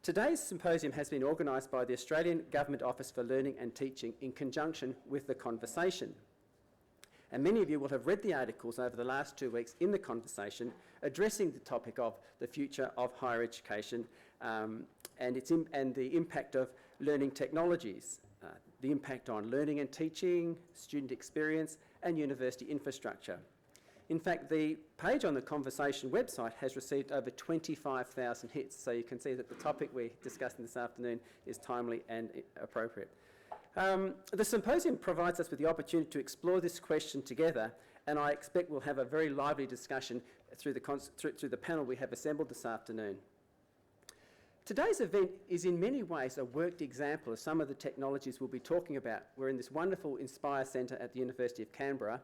Today's symposium has been organised by the Australian Government Office for Learning and Teaching in conjunction with The Conversation. And many of you will have read the articles over the last 2 weeks in The Conversation addressing the topic of the future of higher education and the impact of learning technologies, the impact on learning and teaching, student experience and university infrastructure. In fact, the page on the Conversation website has received over 25,000 hits, so you can see that the topic we're discussing this afternoon is timely and appropriate. The symposium provides us with the opportunity to explore this question together, and I expect we'll have a very lively discussion through the panel we have assembled this afternoon. Today's event is in many ways a worked example of some of the technologies we'll be talking about. We're in this wonderful Inspire Centre at the University of Canberra.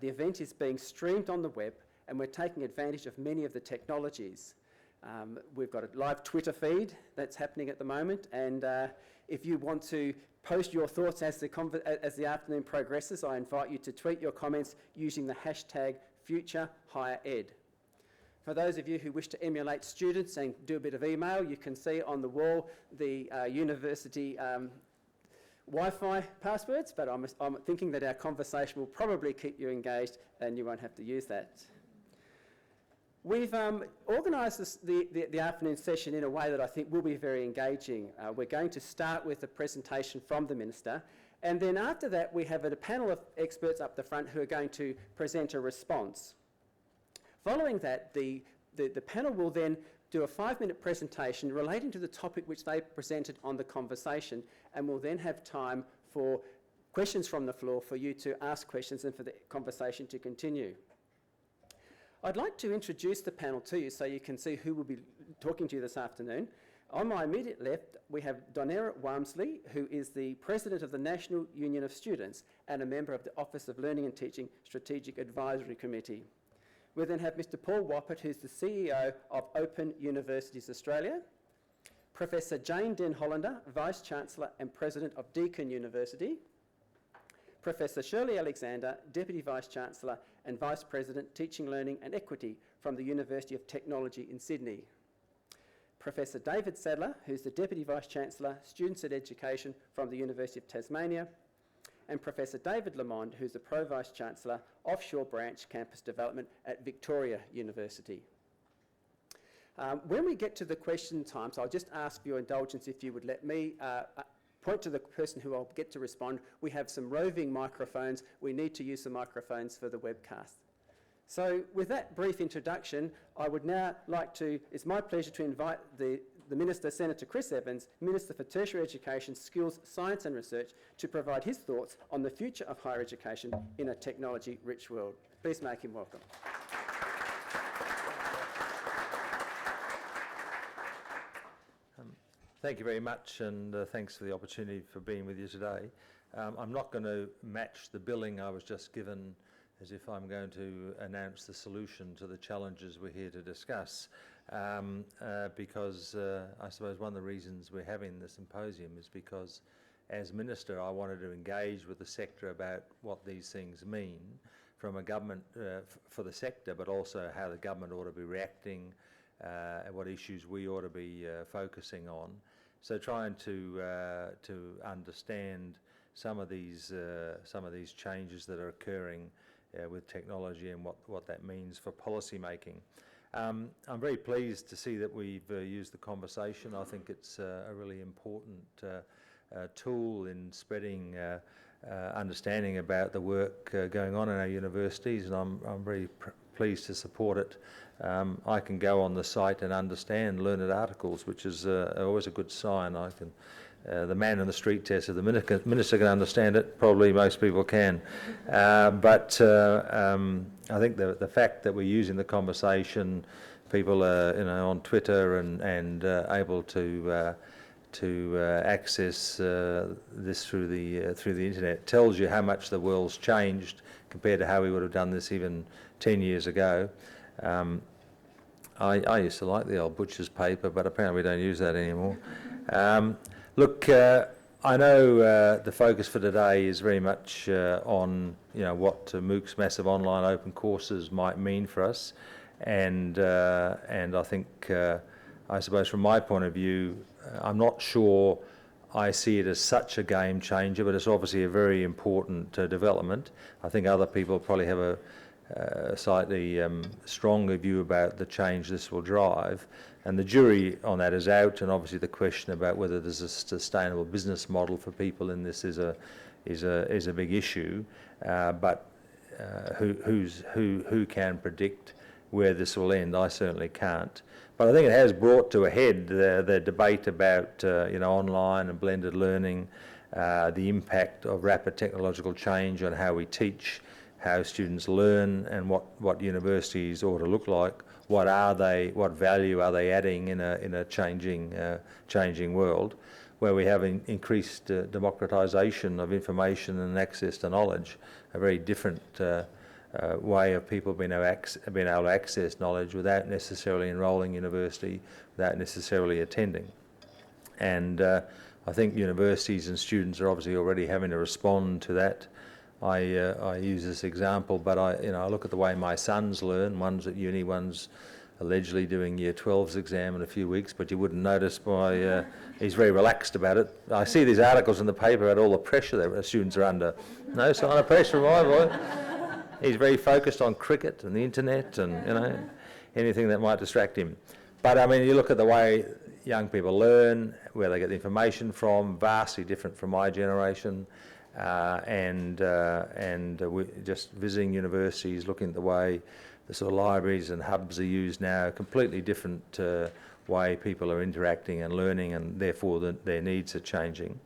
The event is being streamed on the web and we're taking advantage of many of the technologies. We've got a live Twitter feed that's happening at the moment, and if you want to post your thoughts as the afternoon progresses, I invite you to tweet your comments using the hashtag #FutureHigherEd. For those of you who wish to emulate students and do a bit of email, you can see on the wall the university Wi-Fi passwords, but I'm thinking that our conversation will probably keep you engaged and you won't have to use that. We've organised the afternoon session in a way that I think will be very engaging. We're going to start with a presentation from the Minister, and then after that we have a panel of experts up the front who are going to present a response. Following that, the panel will then do a 5-minute presentation relating to the topic which they presented on The Conversation, and we'll then have time for questions from the floor for you to ask questions and for the conversation to continue. I'd like to introduce the panel to you so you can see who will be talking to you this afternoon. On my immediate left, we have Donherra Walmsley, who is the President of the National Union of Students and a member of the Office of Learning and Teaching Strategic Advisory Committee. We then have Mr. Paul Wappett, who's the CEO of Open Universities Australia, Professor Jane Den Hollander, Vice Chancellor and President of Deakin University, Professor Shirley Alexander, Deputy Vice Chancellor and Vice President, Teaching, Learning and Equity from the University of Technology in Sydney, Professor David Sadler, who's the Deputy Vice Chancellor, Students at Education from the University of Tasmania, and Professor David Lamond, who's the Pro Vice Chancellor, Offshore Branch Campus Development at Victoria University. When we get to the question time, so I'll just ask for your indulgence if you would let me point to the person who I'll get to respond. We have some roving microphones. We need to use the microphones for the webcast. So with that brief introduction, I would now like to, it's my pleasure to invite the Minister, Senator Chris Evans, Minister for Tertiary Education, Skills, Science and Research, to provide his thoughts on the future of higher education in a technology-rich world. Please make him welcome. Thank you very much, and thanks for the opportunity for being with you today. I'm not going to match the billing I was just given as if I'm going to announce the solution to the challenges we're here to discuss, because I suppose one of the reasons we're having the symposium is because as Minister I wanted to engage with the sector about what these things mean from a government for the sector, but also how the government ought to be reacting, what issues we ought to be focusing on. So trying to understand some of these changes that are occurring with technology and what that means for policy making. I'm very pleased to see that we've used the conversation. I think it's a really important tool in spreading understanding about the work going on in our universities, and I'm very pleased to support it. I can go on the site and understand learned articles, which is always a good sign. I can. The man in the street test, if the minister can understand it, probably most people can. But I think the fact that we're using the conversation, people are on Twitter and able to access this through the internet tells you how much the world's changed compared to how we would have done this even 10 years ago. I used to like the old butcher's paper, but apparently we don't use that anymore. Look, I know the focus for today is very much on what MOOC's massive online open courses might mean for us, and I think I suppose from my point of view, I'm not sure I see it as such a game changer, but it's obviously a very important development. I think other people probably have a slightly stronger view about the change this will drive, and the jury on that is out. And obviously, the question about whether there's a sustainable business model for people in this is a big issue. But who can predict where this will end? I certainly can't. But I think it has brought to a head the debate about online and blended learning, the impact of rapid technological change on how we teach, how students learn, and what universities ought to look like. What value are they adding in a changing world, where we have increased democratisation of information and access to knowledge, a very different way of people being able to access knowledge without necessarily enrolling university, without necessarily attending. And I think universities and students are obviously already having to respond to that. I use this example, but I look at the way my sons learn. One's at uni, one's allegedly doing Year 12's exam in a few weeks, but you wouldn't notice he's very relaxed about it. I see these articles in the paper about all the pressure that the students are under. No sign of pressure from my boy. He's very focused on cricket and the internet and anything that might distract him. But I mean, you look at the way young people learn, where they get the information from, vastly different from my generation. And we just visiting universities, looking at the way the sort of libraries and hubs are used now, completely different way people are interacting and learning, and therefore their needs are changing.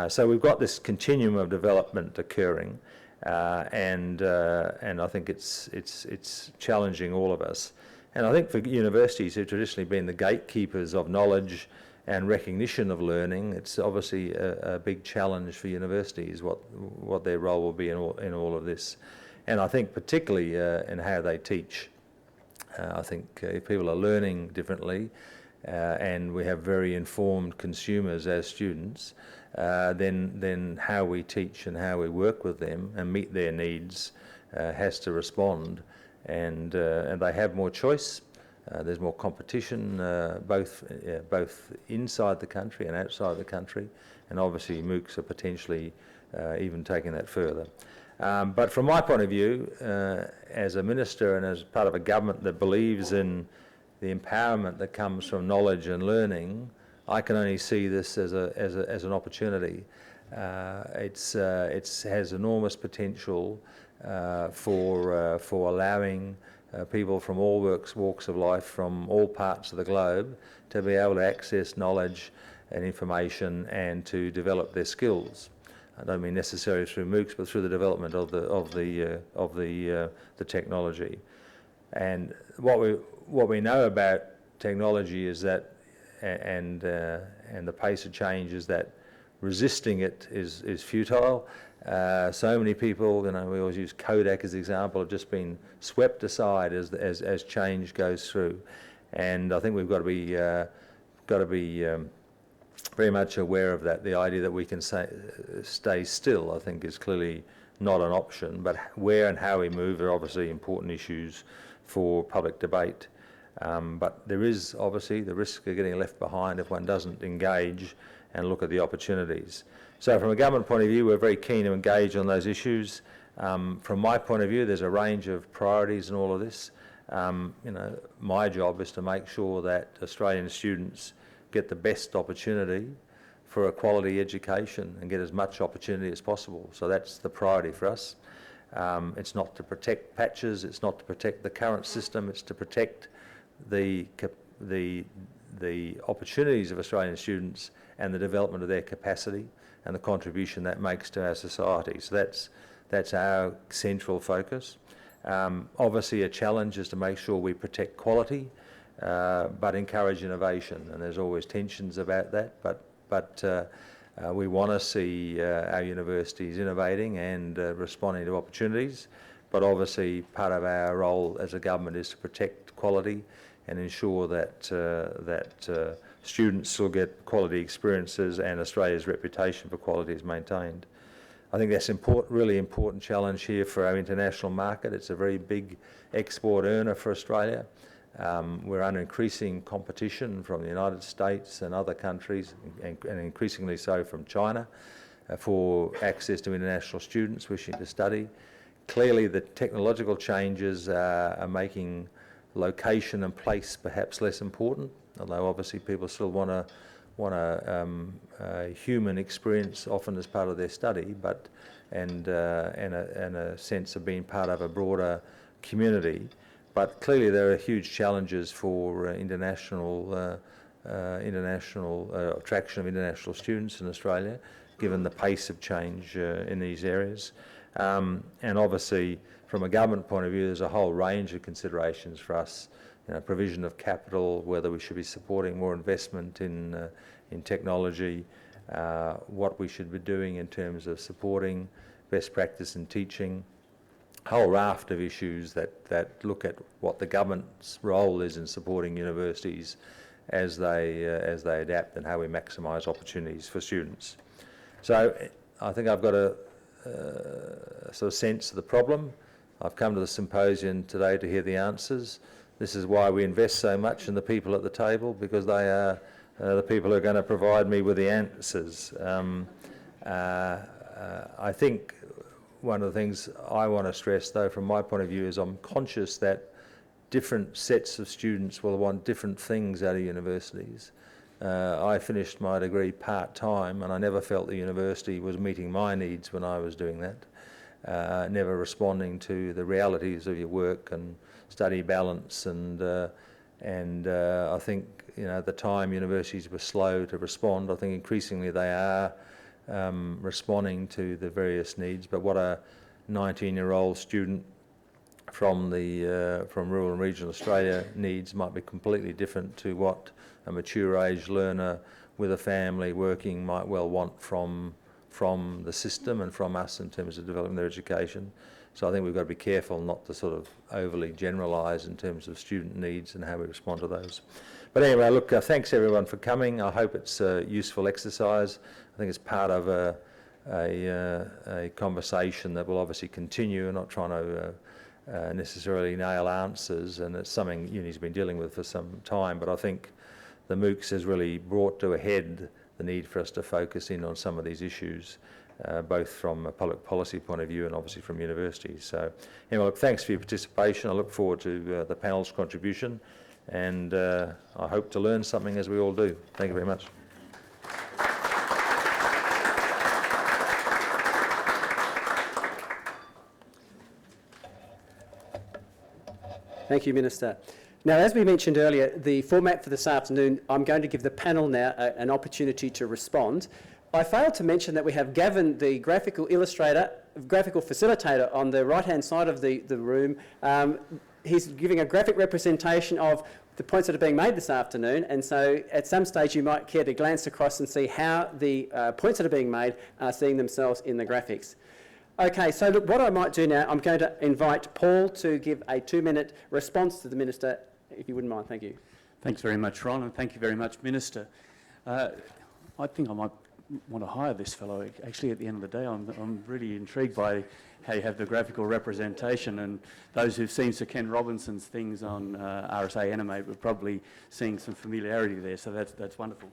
So we've got this continuum of development occurring, and I think it's challenging all of us. And I think for universities who've traditionally been the gatekeepers of knowledge and recognition of learning, it's obviously a big challenge for universities what their role will be in all of this. And I think particularly in how they teach. I think if people are learning differently and we have very informed consumers as students, then how we teach and how we work with them and meet their needs has to respond. And they have more choice. There's more competition, both inside the country and outside the country, and obviously MOOCs are potentially even taking that further. But from my point of view, as a minister and as part of a government that believes in the empowerment that comes from knowledge and learning, I can only see this as an opportunity. It has enormous potential for allowing people from all walks of life, from all parts of the globe, to be able to access knowledge and information and to develop their skills. I don't mean necessarily through MOOCs, but through the development of the technology. And what we know about technology is that, and the pace of change is that resisting it is futile. So many people, we always use Kodak as an example, have just been swept aside as change goes through, and I think we've got to be very much aware of that. The idea that we can stay still, I think, is clearly not an option. But where and how we move are obviously important issues for public debate. But there is obviously the risk of getting left behind if one doesn't engage and look at the opportunities. So from a government point of view, we're very keen to engage on those issues. From my point of view, there's a range of priorities in all of this. My job is to make sure that Australian students get the best opportunity for a quality education and get as much opportunity as possible. So that's the priority for us. It's not to protect patches, it's not to protect the current system, it's to protect the opportunities of Australian students and the development of their capacity and the contribution that makes to our society. So that's our central focus. Obviously a challenge is to make sure we protect quality, but encourage innovation, and there's always tensions about that, but we want to see our universities innovating and responding to opportunities, but obviously part of our role as a government is to protect quality and ensure that students will get quality experiences and Australia's reputation for quality is maintained. I think that's really important challenge here for our international market. It's a very big export earner for Australia. We're under increasing competition from the United States and other countries, and increasingly so from China, for access to international students wishing to study. Clearly, the technological changes are making location and place perhaps less important, although obviously people still want a human experience often as part of their study, and a sense of being part of a broader community. But clearly there are huge challenges for international attraction of international students in Australia, given the pace of change in these areas. And obviously, from a government point of view, there's a whole range of considerations for us. Provision of capital, whether we should be supporting more investment in technology, what we should be doing in terms of supporting best practice in teaching, a whole raft of issues that look at what the government's role is in supporting universities as they adapt, and how we maximise opportunities for students. So I think I've got a sort of sense of the problem. I've come to the symposium today to hear the answers. This is why we invest so much in the people at the table, because they are the people who are going to provide me with the answers. I think one of the things I want to stress, though, from my point of view, is I'm conscious that different sets of students will want different things out of universities. I finished my degree part-time, and I never felt the university was meeting my needs when I was doing that, never responding to the realities of your work and study balance, and I think at the time universities were slow to respond. I think increasingly they are responding to the various needs. But what a 19-year-old student from rural and regional Australia needs might be completely different to what a mature age learner with a family working might well want from the system and from us in terms of developing their education. So I think we've got to be careful not to sort of overly generalise in terms of student needs and how we respond to those. But anyway, look, thanks everyone for coming. I hope it's a useful exercise. I think it's part of a conversation that will obviously continue. We're not trying to necessarily nail answers, and it's something uni's been dealing with for some time. But I think the MOOCs has really brought to a head the need for us to focus in on some of these issues, both from a public policy point of view and obviously from universities. So anyway, look, thanks for your participation. I look forward to the panel's contribution, and I hope to learn something, as we all do. Thank you very much. Thank you, Minister. Now, as we mentioned earlier, the format for this afternoon, I'm going to give the panel now an opportunity to respond. I failed to mention that we have Gavin, the graphical facilitator on the right-hand side of the room. He's giving a graphic representation of the points that are being made this afternoon, and so at some stage you might care to glance across and see how the points that are being made are seeing themselves in the graphics. Okay, so look, what I might do now, I'm going to invite Paul to give a 2-minute response to the Minister, if you wouldn't mind. Thank you. Thanks very much, Ron, and thank you very much, Minister. I think I might want to hire this fellow. Actually, at the end of the day, I'm really intrigued by how you have the graphical representation, and those who've seen Sir Ken Robinson's things on RSA Animate were probably seeing some familiarity there, so that's wonderful.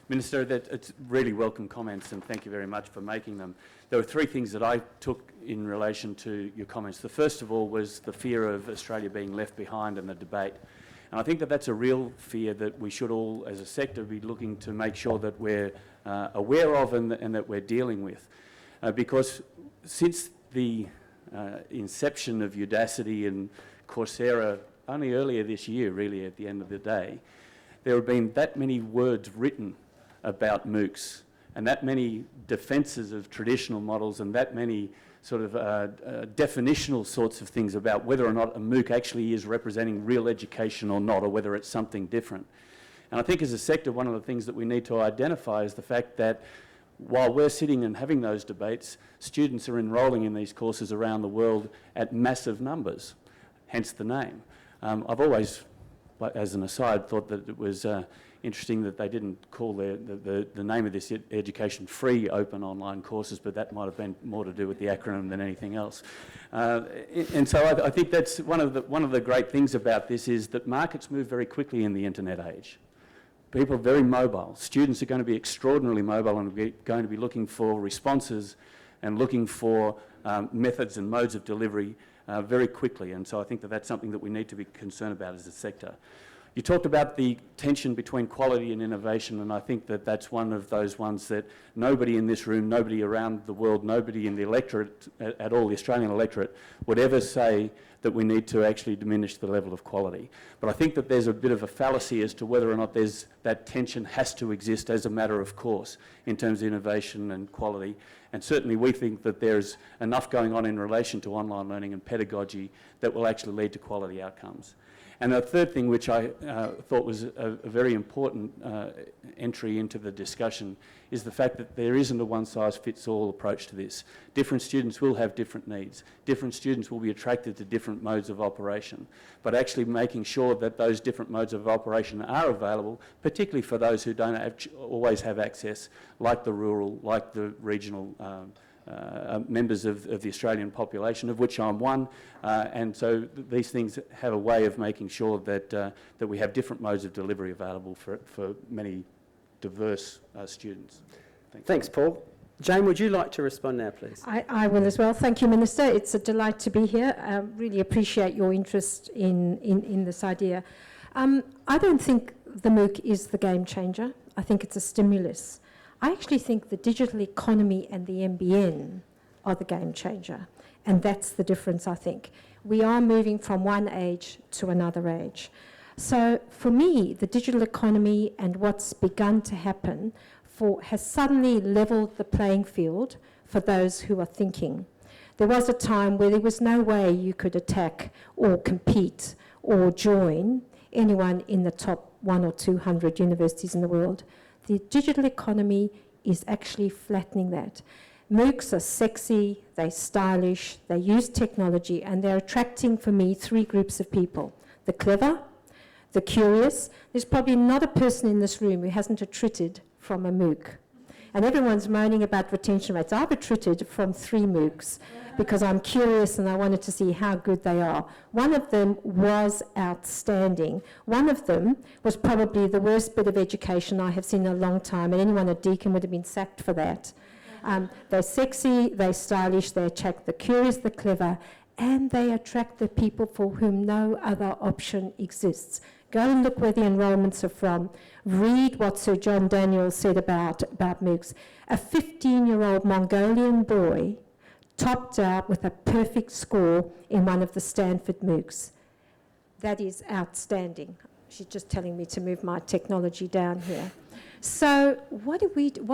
Minister, it's really welcome comments, and thank you very much for making them. There were 3 things that I took in relation to your comments. The first of all was the fear of Australia being left behind in the debate. And I think that that's a real fear that we should all, as a sector, be looking to make sure that we're aware of and that we're dealing with. Because since the inception of Udacity and Coursera, only earlier this year, really, at the end of the day, there have been that many words written about MOOCs, and that many defences of traditional models, and that many sort of definitional sorts of things about whether or not a MOOC actually is representing real education or not, or whether it's something different. And I think as a sector, one of the things that we need to identify is the fact that while we're sitting and having those debates, students are enrolling in these courses around the world at massive numbers, hence the name. I've always, as an aside, thought that it was interesting that they didn't call the name of this education free open online courses, but that might have been more to do with the acronym than anything else. And so I think that's one of the great things about this is that markets move very quickly in the internet age. People are very mobile. Students are going to be extraordinarily mobile and going to be looking for responses and looking for methods and modes of delivery very quickly. And so I think that that's something that we need to be concerned about as a sector. You talked about the tension between quality and innovation, and I think that that's one of those ones that nobody in this room, nobody around the world, nobody in the electorate at all, the Australian electorate, would ever say that we need to actually diminish the level of quality. But I think that there's a bit of a fallacy as to whether or not that tension has to exist as a matter of course in terms of innovation and quality. And certainly we think that there's enough going on in relation to online learning and pedagogy that will actually lead to quality outcomes. And the third thing, which I thought was a very important entry into the discussion, is the fact that there isn't a one-size-fits-all approach to this. Different students will have different needs. Different students will be attracted to different modes of operation. But actually making sure that those different modes of operation are available, particularly for those who don't always have access, like the rural, like the regional members of the Australian population, of which I'm one, and so these things have a way of making sure that that we have different modes of delivery available for many diverse students. Thanks, Paul. Jane, would you like to respond now, please? I will as well. Thank you, Minister. It's a delight to be here. I really appreciate your interest in this idea. I don't think the MOOC is the game changer. I think it's a stimulus. I actually think the digital economy and the NBN are the game changer, and that's the difference, I think. We are moving from one age to another age. So for me, the digital economy and what's begun to happen has suddenly leveled the playing field for those who are thinking. There was a time where there was no way you could attack or compete or join anyone in the top 100 or 200 universities in the world. The digital economy is actually flattening that. MOOCs are sexy, they're stylish, they use technology, and they're attracting, for me, three groups of people. The clever, the curious. There's probably not a person in this room who hasn't attrited from a MOOC. And everyone's moaning about retention rates. I've attrited from 3 MOOCs because I'm curious and I wanted to see how good they are. One of them was outstanding. One of them was probably the worst bit of education I have seen in a long time, and anyone at Deakin would have been sacked for that. They're sexy, they're stylish, they attract the curious, the clever, and they attract the people for whom no other option exists. Go and look where the enrolments are from. Read what Sir John Daniel said about MOOCs. A 15-year-old Mongolian boy topped out with a perfect score in one of the Stanford MOOCs. That is outstanding. She's just telling me to move my technology down here. So what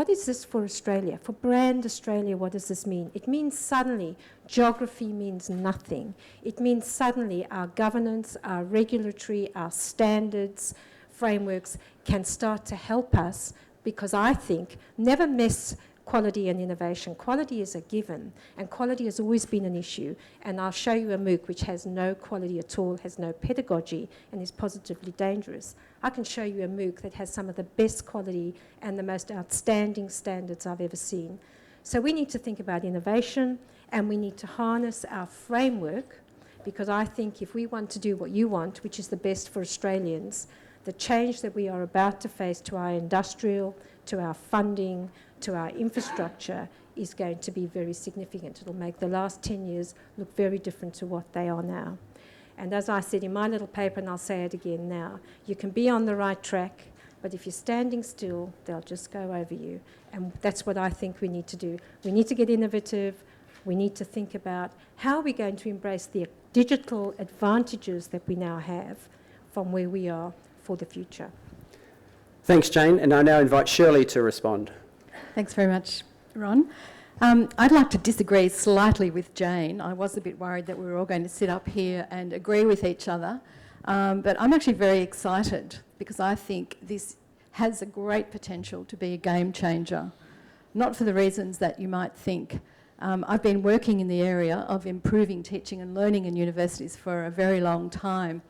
is this for Australia? For brand Australia, what does this mean? It means suddenly geography means nothing. It means suddenly our governance, our regulatory, our standards, frameworks can start to help us, because I think never miss quality and innovation. Quality is a given, and quality has always been an issue. And I'll show you a MOOC which has no quality at all, has no pedagogy, and is positively dangerous. I can show you a MOOC that has some of the best quality and the most outstanding standards I've ever seen. So we need to think about innovation, and we need to harness our framework, because I think if we want to do what you want, which is the best for Australians, the change that we are about to face to our industrial, to our funding, to our infrastructure is going to be very significant. It'll make the last 10 years look very different to what they are now. And as I said in my little paper, and I'll say it again now, you can be on the right track, but if you're standing still, they'll just go over you. And that's what I think we need to do. We need to get innovative. We need to think about how are we going to embrace the digital advantages that we now have from where we are for the future. Thanks, Jane. And I now invite Shirley to respond. Thanks very much, Ron. I'd like to disagree slightly with Jane. I was a bit worried that we were all going to sit up here and agree with each other, but I'm actually very excited because I think this has a great potential to be a game changer, not for the reasons that you might think. I've been working in the area of improving teaching and learning in universities for a very long time,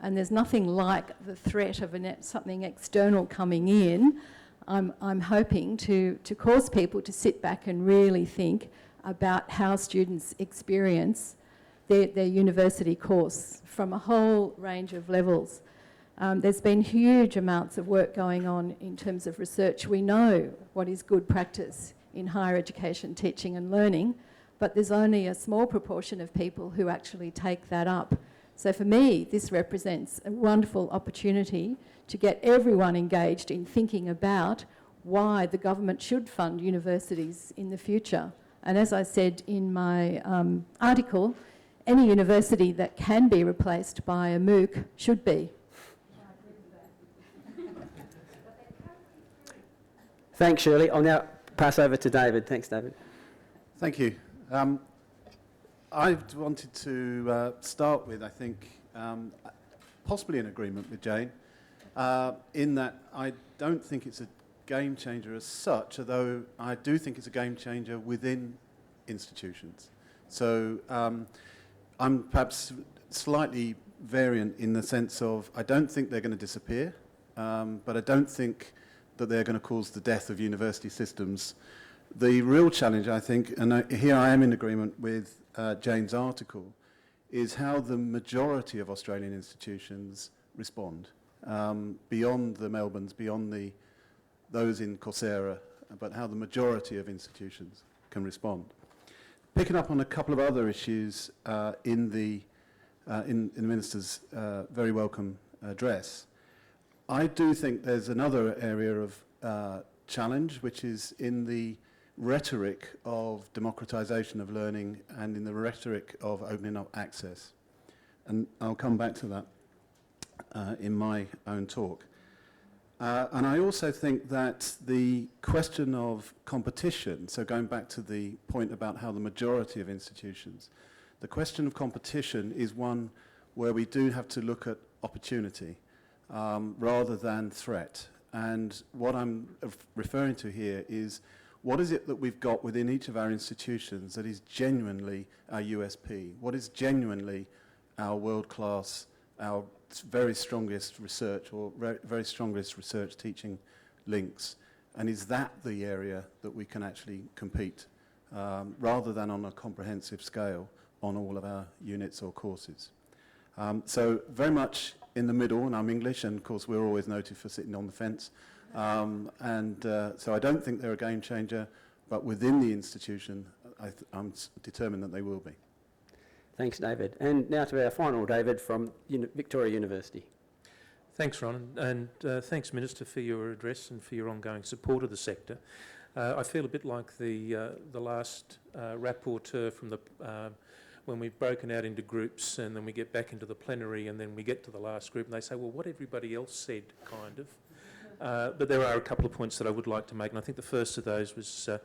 and there's nothing like the threat of something external coming in. I'm hoping to cause people to sit back and really think about how students experience their university course from a whole range of levels. There's been huge amounts of work going on in terms of research. We know what is good practice in higher education teaching and learning, but there's only a small proportion of people who actually take that up. So for me, this represents a wonderful opportunity to get everyone engaged in thinking about why the government should fund universities in the future. And as I said in my article, any university that can be replaced by a MOOC should be. Thanks, Shirley. I'll now pass over to David. Thanks, David. Thank you. I wanted to start with, I think, possibly in agreement with Jane, in that I don't think it's a game changer as such, although I do think it's a game changer within institutions. So I'm perhaps slightly variant in the sense of I don't think they're going to disappear, but I don't think that they're going to cause the death of university systems. The real challenge, I think, and here I am in agreement with Jane's article, is how the majority of Australian institutions respond, beyond the Melbournes, beyond those in Coursera, but how the majority of institutions can respond. Picking up on a couple of other issues in the Minister's very welcome address, I do think there's another area of challenge, which is in the rhetoric of democratisation of learning and in the rhetoric of opening up access. And I'll come back to that in my own talk. And I also think that the question of competition, so going back to the point about how the majority of institutions, the question of competition is one where we do have to look at opportunity rather than threat. And what I'm referring to here is what is it that we've got within each of our institutions that is genuinely our USP? What is genuinely our world-class, our very strongest research or very strongest research teaching links? And is that the area that we can actually compete rather than on a comprehensive scale on all of our units or courses? So very much in the middle, and I'm English, and of course we're always noted for sitting on the fence. So I don't think they're a game changer, but within the institution, I'm determined that they will be. Thanks, David. And now to our final, David, from Victoria University. Thanks, Ron, and thanks, Minister, for your address and for your ongoing support of the sector. I feel a bit like the last rapporteur from the when we've broken out into groups and then we get back into the plenary and then we get to the last group and they say, well, what everybody else said, kind of. But there are a couple of points that I would like to make, and I think the first of those was the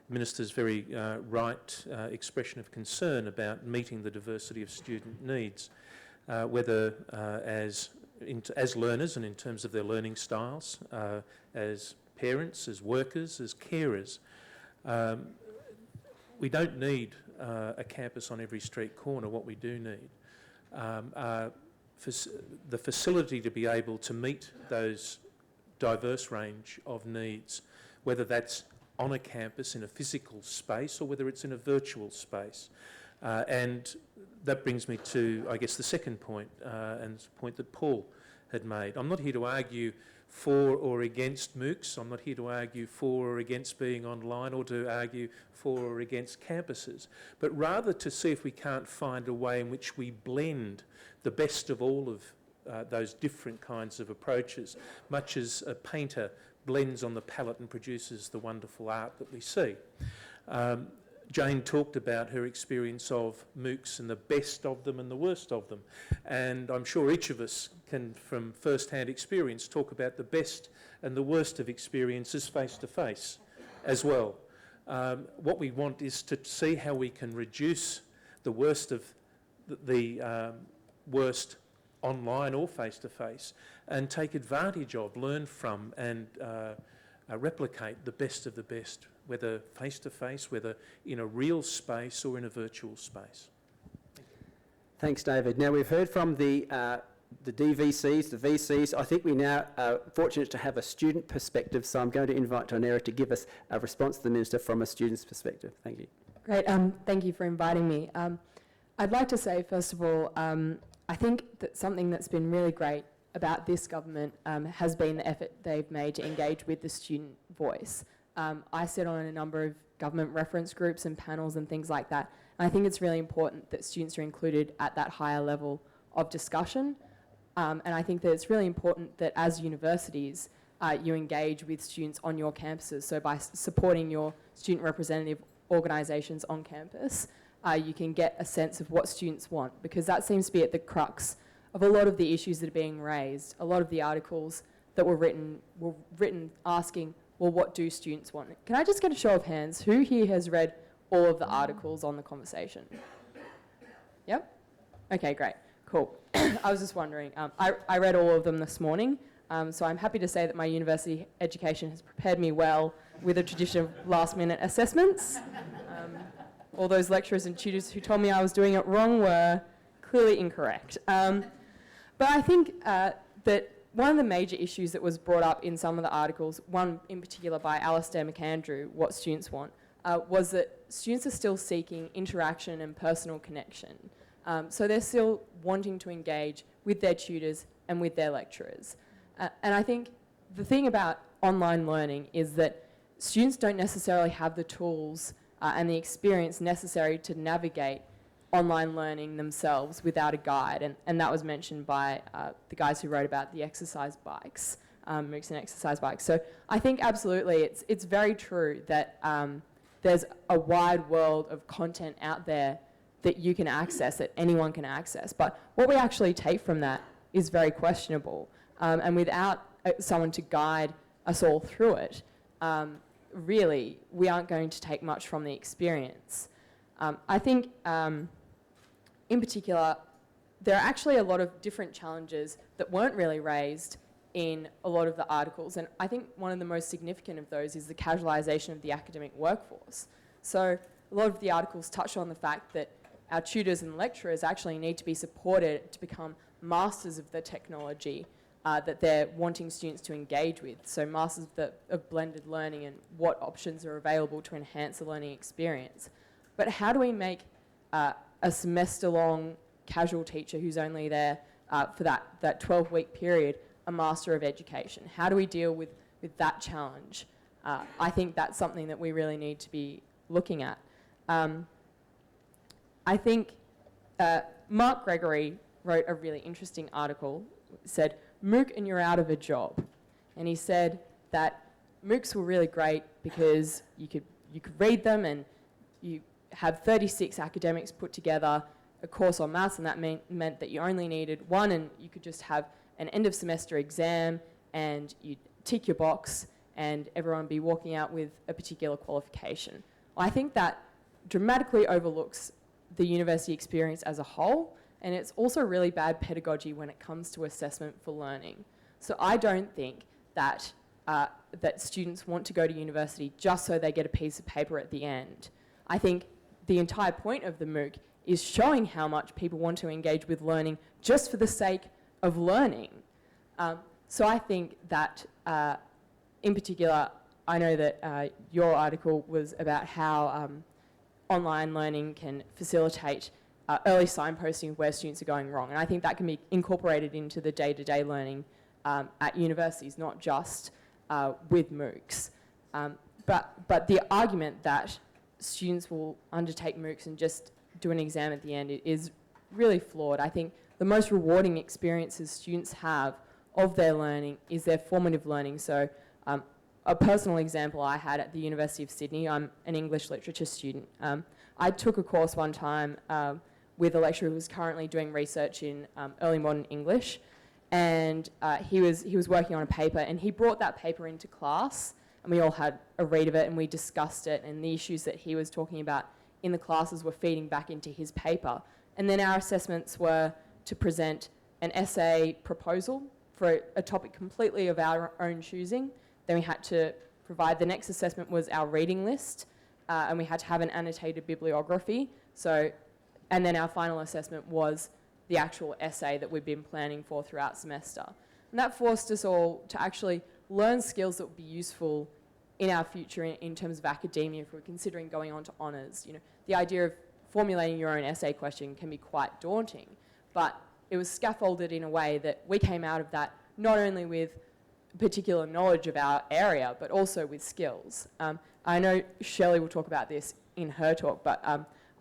Minister's very right expression of concern about meeting the diversity of student needs, whether as learners and in terms of their learning styles, as parents, as workers, as carers. We don't need a campus on every street corner. What we do need the facility to be able to meet those diverse range of needs, whether that's on a campus in a physical space or whether it's in a virtual space. And that brings me to, I guess, the second point, and it's a point that Paul had made. I'm not here to argue for or against MOOCs. I'm not here to argue for or against being online or to argue for or against campuses, but rather to see if we can't find a way in which we blend the best of all of those different kinds of approaches, much as a painter blends on the palette and produces the wonderful art that we see. Jane talked about her experience of MOOCs and the best of them and the worst of them. And I'm sure each of us can, from first-hand experience, talk about the best and the worst of experiences face-to-face as well. What we want is to see how we can reduce the worst of the worst online or face-to-face and take advantage of, learn from and replicate the best of the best, whether face-to-face, whether in a real space or in a virtual space. Thanks, David. Now, we've heard from the the DVCs, the VCs. I think we now are fortunate to have a student perspective, so I'm going to invite Donherra to give us a response to the Minister from a student's perspective. Thank you. Great, thank you for inviting me. I'd like to say, first of all, I think that something that's been really great about this government has been the effort they've made to engage with the student voice. I sit on a number of government reference groups and panels and things like that, and I think it's really important that students are included at that higher level of discussion. And I think that it's really important that as universities, you engage with students on your campuses. So by supporting your student representative organisations on campus, you can get a sense of what students want, because that seems to be at the crux of a lot of the issues that are being raised. A lot of the articles that were written asking, well, what do students want? Can I just get a show of hands? Who here has read all of the articles on the conversation? Yep? Okay, great. Cool. I was just wondering. I read all of them this morning, so I'm happy to say that my university education has prepared me well with a tradition of last-minute assessments. All those lecturers and tutors who told me I was doing it wrong were clearly incorrect. But I think that one of the major issues that was brought up in some of the articles, one in particular by Alistair McAndrew, What Students Want, was that students are still seeking interaction and personal connection. So they're still wanting to engage with their tutors and with their lecturers. And I think the thing about online learning is that students don't necessarily have the tools and the experience necessary to navigate online learning themselves without a guide. And that was mentioned by the guys who wrote about the exercise bikes, MOOCs and exercise bikes. So I think absolutely it's very true that there's a wide world of content out there that you can access, that anyone can access. But what we actually take from that is very questionable. And without someone to guide us all through it, really, we aren't going to take much from the experience. I think, in particular, there are actually a lot of different challenges that weren't really raised in a lot of the articles. And I think one of the most significant of those is the casualisation of the academic workforce. So a lot of the articles touch on the fact that our tutors and lecturers actually need to be supported to become masters of the technology that they're wanting students to engage with. So masters of blended learning and what options are available to enhance the learning experience. But how do we make a semester-long casual teacher who's only there for that 12-week period a master of education? How do we deal with that challenge? I think that's something that we really need to be looking at. I think Mark Gregory wrote a really interesting article. It said, MOOC and you're out of a job. And he said that MOOCs were really great because you could read them and you have 36 academics put together a course on maths, and that meant that you only needed one, and you could just have an end of semester exam and you'd tick your box and everyone would be walking out with a particular qualification. I think that dramatically overlooks the university experience as a whole, and it's also really bad pedagogy when it comes to assessment for learning. So I don't think that that students want to go to university just so they get a piece of paper at the end. I think the entire point of the MOOC is showing how much people want to engage with learning just for the sake of learning. So I think that, in particular, I know that your article was about how online learning can facilitate early signposting of where students are going wrong. And I think that can be incorporated into the day-to-day learning at universities, not just with MOOCs. But the argument that students will undertake MOOCs and just do an exam at the end is really flawed. I think the most rewarding experiences students have of their learning is their formative learning. So a personal example I had at the University of Sydney, I'm an English literature student. I took a course one time with a lecturer who was currently doing research in early modern English, and he was working on a paper, and he brought that paper into class, and we all had a read of it, and we discussed it, and the issues that he was talking about in the classes were feeding back into his paper. And then our assessments were to present an essay proposal for a topic completely of our own choosing. Then we had to provide, the next assessment was our reading list, and we had to have an annotated bibliography. So, and then our final assessment was the actual essay that we've been planning for throughout semester. And that forced us all to actually learn skills that would be useful in our future in terms of academia if we're considering going on to honours. You know, the idea of formulating your own essay question can be quite daunting, but it was scaffolded in a way that we came out of that not only with particular knowledge of our area, but also with skills. I know Shirley will talk about this in her talk, but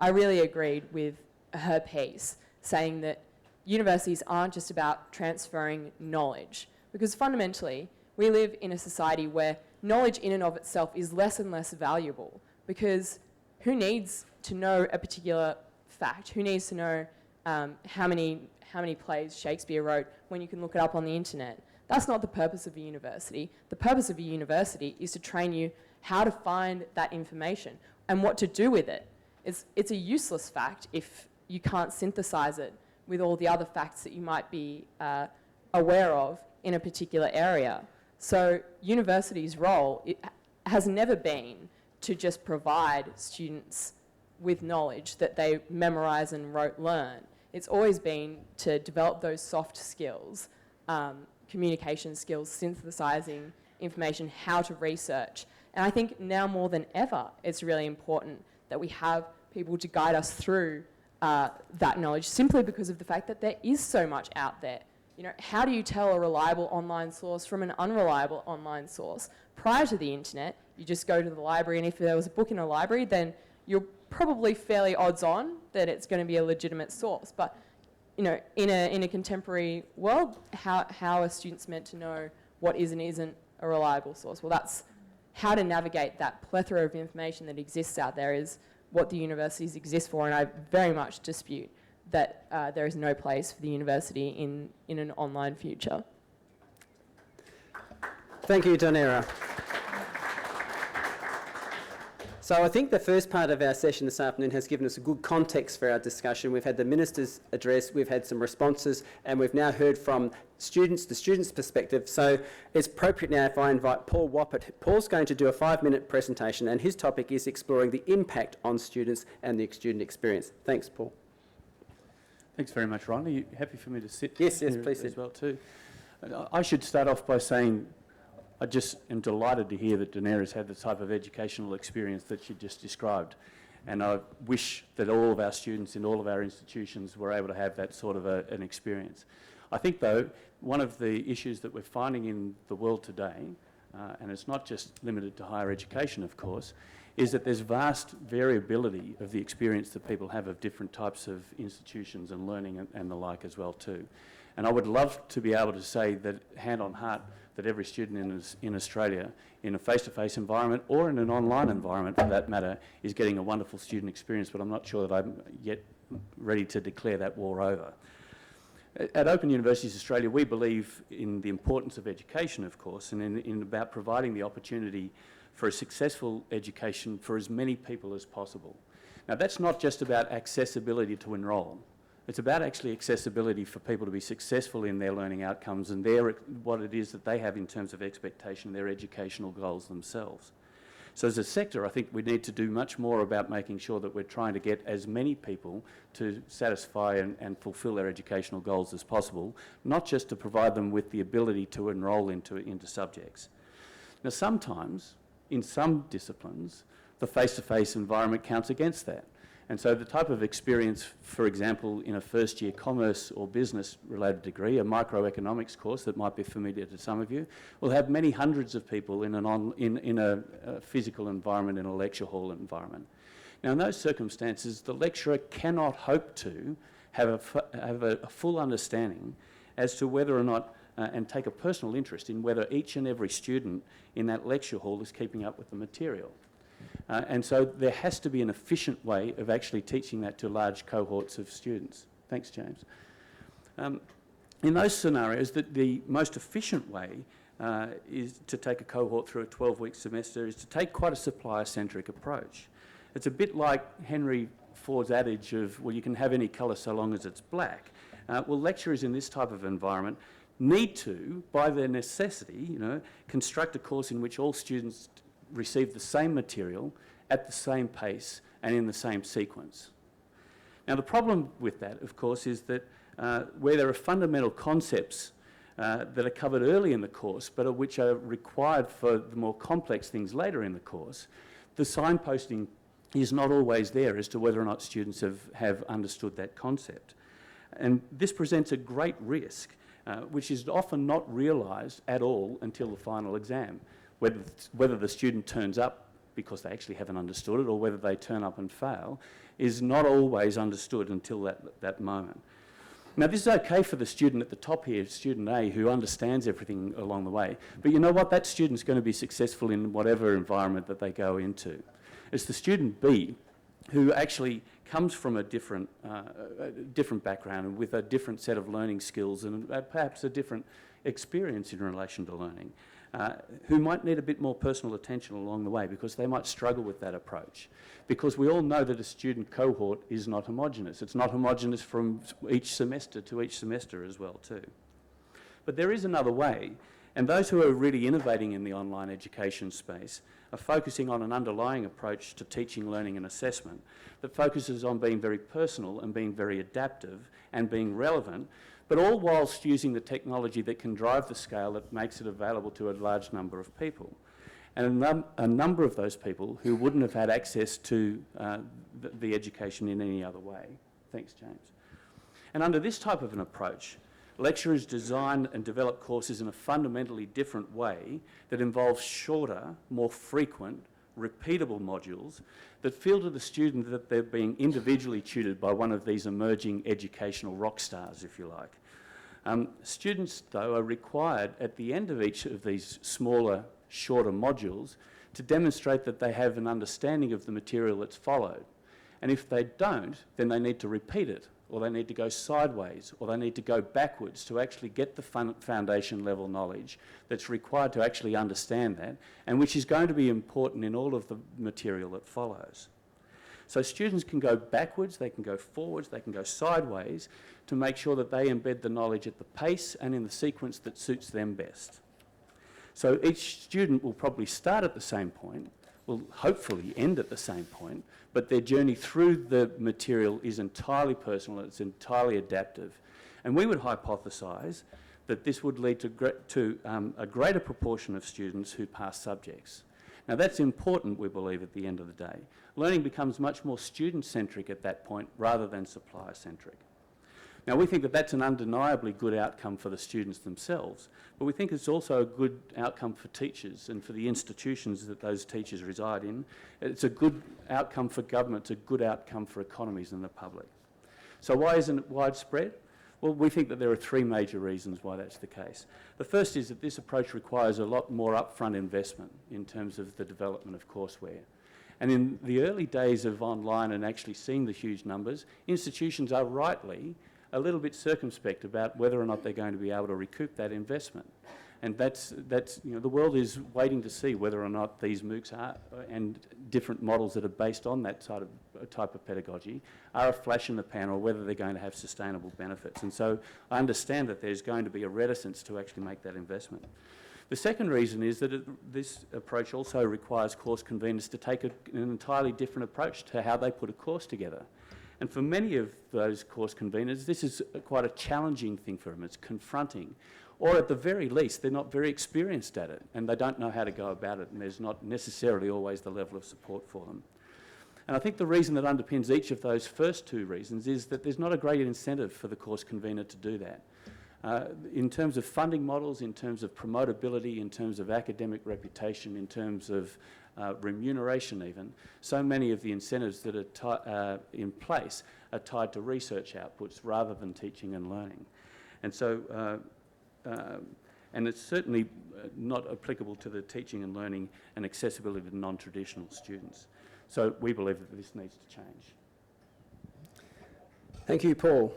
I really agreed with her piece, saying that universities aren't just about transferring knowledge, because fundamentally we live in a society where knowledge in and of itself is less and less valuable, because who needs to know a particular fact? Who needs to know how many plays Shakespeare wrote when you can look it up on the internet? That's not the purpose of a university. The purpose of a university is to train you how to find that information and what to do with it. It's a useless fact if you can't synthesize it with all the other facts that you might be aware of in a particular area. So university's role has never been to just provide students with knowledge that they memorise and learn. It's always been to develop those soft skills, communication skills, synthesising information, how to research. And I think now more than ever, it's really important that we have people to guide us through that knowledge, simply because of the fact that there is so much out there. You know, how do you tell a reliable online source from an unreliable online source? Prior to the internet, you just go to the library, and if there was a book in a library, then you're probably fairly odds on that it's going to be a legitimate source. But you know, in a contemporary world, how are students meant to know what is and isn't a reliable source? Well, that's how to navigate that plethora of information that exists out there is what the universities exist for, and I very much dispute that there is no place for the university in an online future. Thank you, Donherra. So I think the first part of our session this afternoon has given us a good context for our discussion. We've had the Minister's address, we've had some responses, and we've now heard from students, the students' perspective. So it's appropriate now if I invite Paul Wappett. Paul's going to do a 5-minute presentation, and his topic is exploring the impact on students and the student experience. Thanks, Paul. Thanks very much, Ron. Are you happy for me to sit? Yes, here please sit. as well too. I should start off by saying I just am delighted to hear that Donherra's had the type of educational experience that she just described. And I wish that all of our students in all of our institutions were able to have that sort of an experience. I think, though, one of the issues that we're finding in the world today, and it's not just limited to higher education, of course, is that there's vast variability of the experience that people have of different types of institutions and learning and the like as well too. And I would love to be able to say that, hand on heart, that every student in Australia, in a face-to-face environment or in an online environment for that matter, is getting a wonderful student experience, but I'm not sure that I'm yet ready to declare that war over. At Open Universities Australia, we believe in the importance of education, of course, and in about providing the opportunity for a successful education for as many people as possible. Now, that's not just about accessibility to enrol. It's about actually accessibility for people to be successful in their learning outcomes and what it is that they have in terms of expectation, their educational goals themselves. So as a sector, I think we need to do much more about making sure that we're trying to get as many people to satisfy and fulfil their educational goals as possible, not just to provide them with the ability to enrol into subjects. Now, sometimes, in some disciplines, the face-to-face environment counts against that. And so the type of experience, for example, in a first-year commerce or business-related degree, a microeconomics course that might be familiar to some of you, will have many hundreds of people in a physical environment, in a lecture hall environment. Now, in those circumstances, the lecturer cannot hope to have a full understanding as to whether or not, and take a personal interest in whether each and every student in that lecture hall is keeping up with the material. And so there has to be an efficient way of actually teaching that to large cohorts of students. Thanks, James. In those scenarios, the most efficient way is to take a cohort through a 12-week semester, is to take quite a supplier-centric approach. It's a bit like Henry Ford's adage of, well, you can have any colour so long as it's black. Well, lecturers in this type of environment need to, by their necessity, construct a course in which all students receive the same material at the same pace and in the same sequence. Now, the problem with that, of course, is that where there are fundamental concepts that are covered early in the course, but which are required for the more complex things later in the course, the signposting is not always there as to whether or not students have understood that concept. And this presents a great risk, which is often not realised at all until the final exam. Whether the student turns up because they actually haven't understood it or whether they turn up and fail is not always understood until that moment. Now, this is okay for the student at the top here, student A, who understands everything along the way. But you know what? That student's going to be successful in whatever environment that they go into. It's the student B who actually comes from a different background and with a different set of learning skills and perhaps a different experience in relation to learning, who might need a bit more personal attention along the way because they might struggle with that approach. Because we all know that a student cohort is not homogenous. It's not homogenous from each semester to each semester as well too. But there is another way, and those who are really innovating in the online education space are focusing on an underlying approach to teaching, learning and assessment that focuses on being very personal and being very adaptive and being relevant, but all whilst using the technology that can drive the scale that makes it available to a large number of people. And a number of those people who wouldn't have had access to the education in any other way. Thanks, James. And under this type of an approach, lecturers design and develop courses in a fundamentally different way that involves shorter, more frequent, repeatable modules that feel to the student that they're being individually tutored by one of these emerging educational rock stars, if you like. Students, though, are required at the end of each of these smaller, shorter modules to demonstrate that they have an understanding of the material that's followed. And if they don't, then they need to repeat it, or they need to go sideways, or they need to go backwards to actually get the foundation level knowledge that's required to actually understand that, and which is going to be important in all of the material that follows. So students can go backwards, they can go forwards, they can go sideways to make sure that they embed the knowledge at the pace and in the sequence that suits them best. So each student will probably start at the same point, will hopefully end at the same point, but their journey through the material is entirely personal, it's entirely adaptive. And we would hypothesise that this would lead to a greater proportion of students who pass subjects. Now that's important, we believe, at the end of the day. Learning becomes much more student-centric at that point rather than supplier-centric. Now we think that that's an undeniably good outcome for the students themselves, but we think it's also a good outcome for teachers and for the institutions that those teachers reside in. It's a good outcome for government, it's a good outcome for economies and the public. So why isn't it widespread? Well, we think that there are three major reasons why that's the case. The first is that this approach requires a lot more upfront investment in terms of the development of courseware. And in the early days of online and actually seeing the huge numbers, institutions are rightly a little bit circumspect about whether or not they're going to be able to recoup that investment. And that's you know, the world is waiting to see whether or not these MOOCs are, and different models that are based on that type of pedagogy are a flash in the pan, or whether they're going to have sustainable benefits. And so I understand that there's going to be a reticence to actually make that investment. The second reason is that this approach also requires course conveners to take an entirely different approach to how they put a course together. And for many of those course conveners, this is quite a challenging thing for them. It's confronting. Or at the very least, they're not very experienced at it and they don't know how to go about it, and there's not necessarily always the level of support for them. And I think the reason that underpins each of those first two reasons is that there's not a great incentive for the course convener to do that. In terms of funding models, in terms of promotability, in terms of academic reputation, in terms of remuneration even, so many of the incentives that are in place are tied to research outputs rather than teaching and learning. And so, and it's certainly not applicable to the teaching and learning and accessibility to non-traditional students. So we believe that this needs to change. Thank you, Paul.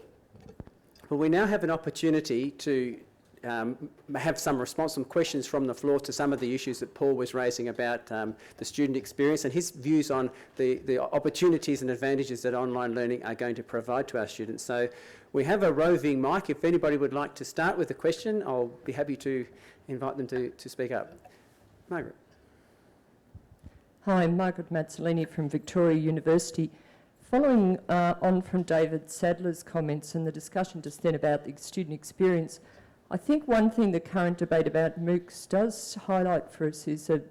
Well, we now have an opportunity to have some questions from the floor to some of the issues that Paul was raising about the student experience and his views on the opportunities and advantages that online learning are going to provide to our students. So we have a roving mic. If anybody would like to start with a question, I'll be happy to invite them to speak up. Margaret. Hi, I'm Margaret Mazzolini from Victoria University. Following on from David Sadler's comments and the discussion just then about the student experience, I think one thing the current debate about MOOCs does highlight for us is a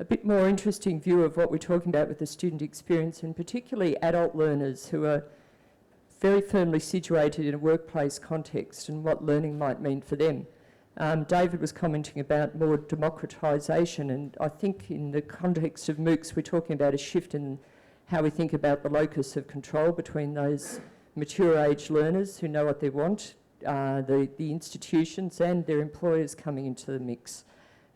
bit more interesting view of what we're talking about with the student experience, and particularly adult learners who are very firmly situated in a workplace context and what learning might mean for them. David was commenting about more democratisation, and I think in the context of MOOCs we're talking about a shift in how we think about the locus of control between those mature age learners who know what they want, the institutions and their employers coming into the mix.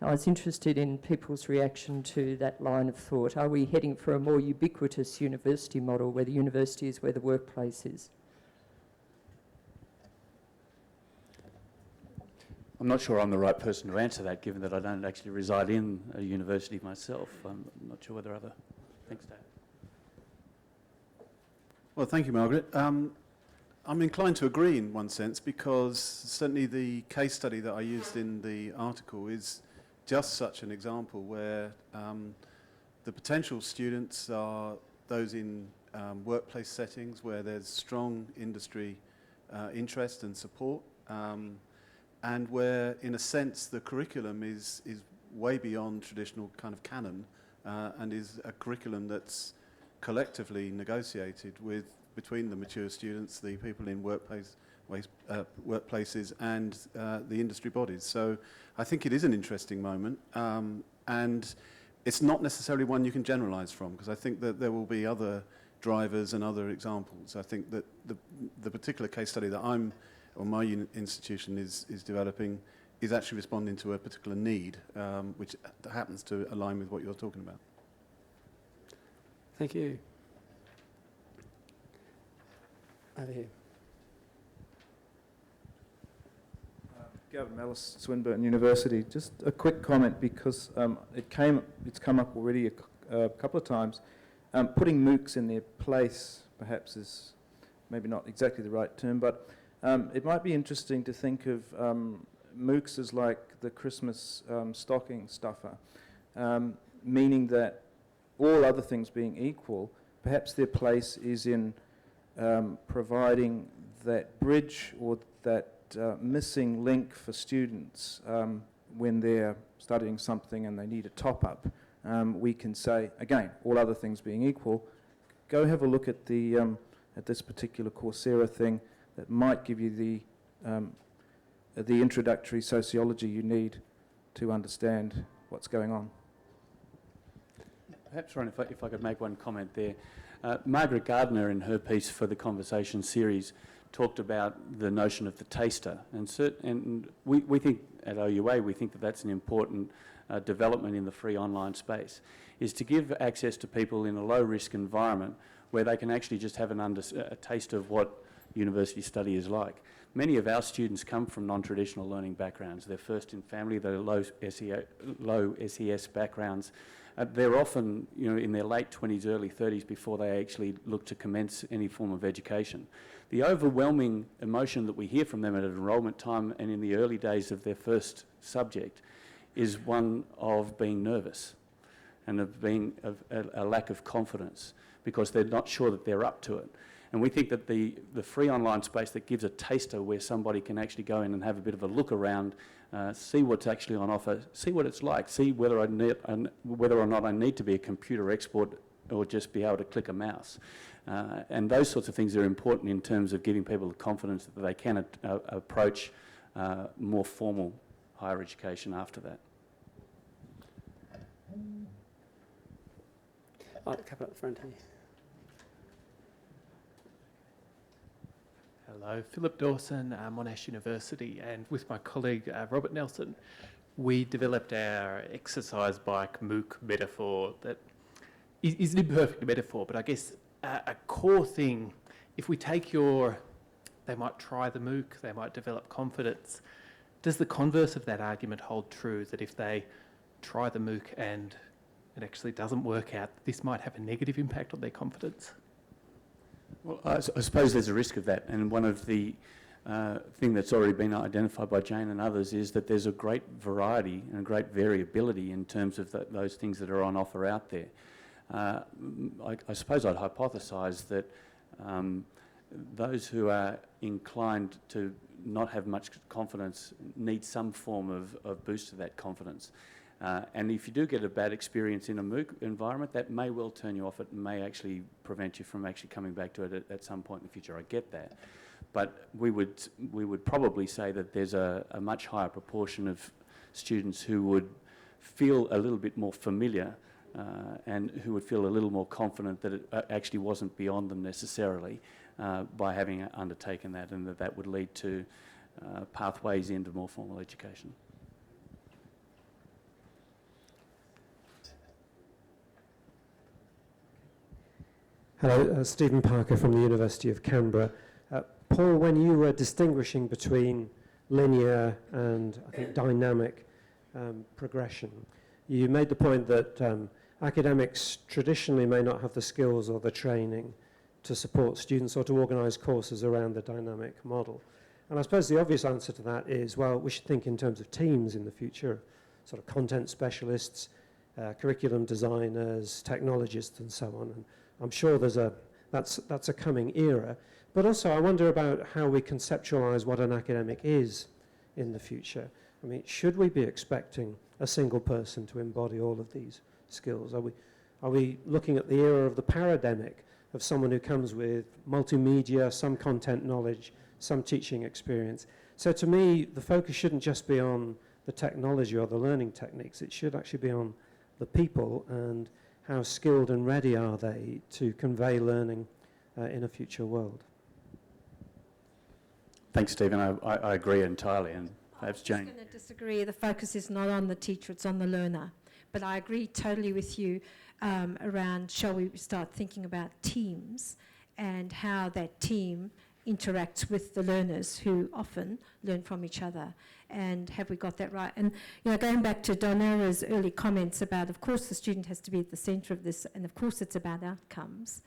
I was interested in people's reaction to that line of thought. Are we heading for a more ubiquitous university model where the university is where the workplace is? I'm not sure I'm the right person to answer that, given that I don't actually reside in a university myself. I'm not sure whether other... Thanks, Dave. Well, thank you, Margaret. I'm inclined to agree in one sense, because certainly the case study that I used in the article is just such an example where the potential students are those in workplace settings where there's strong industry interest and support, and where, in a sense, the curriculum is way beyond traditional kind of canon and is a curriculum that's collectively negotiated between the mature students, the people in workplaces and the industry bodies. So I think it is an interesting moment, and it's not necessarily one you can generalise from, because I think that there will be other drivers and other examples. I think that the particular case study that my institution is developing is actually responding to a particular need, which happens to align with what you're talking about. Thank you. Over here. Gavin Mellis, Swinburne University. Just a quick comment, because it's come up already a couple of times. Putting MOOCs in their place perhaps is maybe not exactly the right term, but it might be interesting to think of MOOCs as like the Christmas stocking stuffer, meaning that all other things being equal, perhaps their place is in providing that bridge or that missing link for students when they're studying something and they need a top-up. We can say, again, all other things being equal, go have a look at this particular Coursera thing that might give you the introductory sociology you need to understand what's going on. Perhaps, Ron, if I could make one comment there. Margaret Gardner, in her piece for the Conversation series, talked about the notion of the taster. And we think at OUA, we think that that's an important development in the free online space, is to give access to people in a low-risk environment where they can actually just have a taste of what university study is like. Many of our students come from non-traditional learning backgrounds. They're first in family, they're low SES backgrounds. They're often, in their late 20s, early 30s before they actually look to commence any form of education. The overwhelming emotion that we hear from them at enrolment time and in the early days of their first subject is one of being nervous and of being a lack of confidence, because they're not sure that they're up to it. And we think that the free online space that gives a taster where somebody can actually go in and have a bit of a look around, see what's actually on offer, see what it's like, see whether or not I need to be a computer expert or just be able to click a mouse. And those sorts of things are important in terms of giving people the confidence that they can approach more formal higher education after that. Come up the front here. Hello, Philip Dawson, Monash University, and with my colleague Robert Nelson, we developed our exercise bike MOOC metaphor that is an imperfect metaphor, but I guess a core thing, if we take they might try the MOOC, they might develop confidence, does the converse of that argument hold true, that if they try the MOOC and it actually doesn't work out, this might have a negative impact on their confidence? Well, I suppose there's a risk of that, and one of the thing that's already been identified by Jane and others is that there's a great variety and a great variability in terms of those things that are on offer out there. I suppose I'd hypothesise that those who are inclined to not have much confidence need some form of boost to that confidence. And if you do get a bad experience in a MOOC environment, that may well turn you off. It may actually prevent you from actually coming back to it at some point in the future. I get that. But we would probably say that there's a much higher proportion of students who would feel a little bit more familiar and who would feel a little more confident that it actually wasn't beyond them necessarily by having undertaken that, and that would lead to pathways into more formal education. Hello, Stephen Parker from the University of Canberra. Paul, when you were distinguishing between linear and, I think, dynamic progression, you made the point that academics traditionally may not have the skills or the training to support students or to organise courses around the dynamic model. And I suppose the obvious answer to that is, well, we should think in terms of teams in the future, sort of content specialists, curriculum designers, technologists and so on. And I'm sure that's a coming era. But also I wonder about how we conceptualise what an academic is in the future. I mean, should we be expecting a single person to embody all of these skills? Are we looking at the era of the parademic, of someone who comes with multimedia, some content knowledge, some teaching experience? So to me, the focus shouldn't just be on the technology or the learning techniques. It should actually be on the people and how skilled and ready are they to convey learning in a future world. Thanks, Stephen. I agree entirely, and perhaps Jane. I'm just going to disagree. The focus is not on the teacher, it's on the learner. But I agree totally with you around, shall we start thinking about teams and how that team interacts with the learners who often learn from each other. And have we got that right? And going back to Donherra's early comments about, of course, the student has to be at the centre of this, and of course it's about outcomes.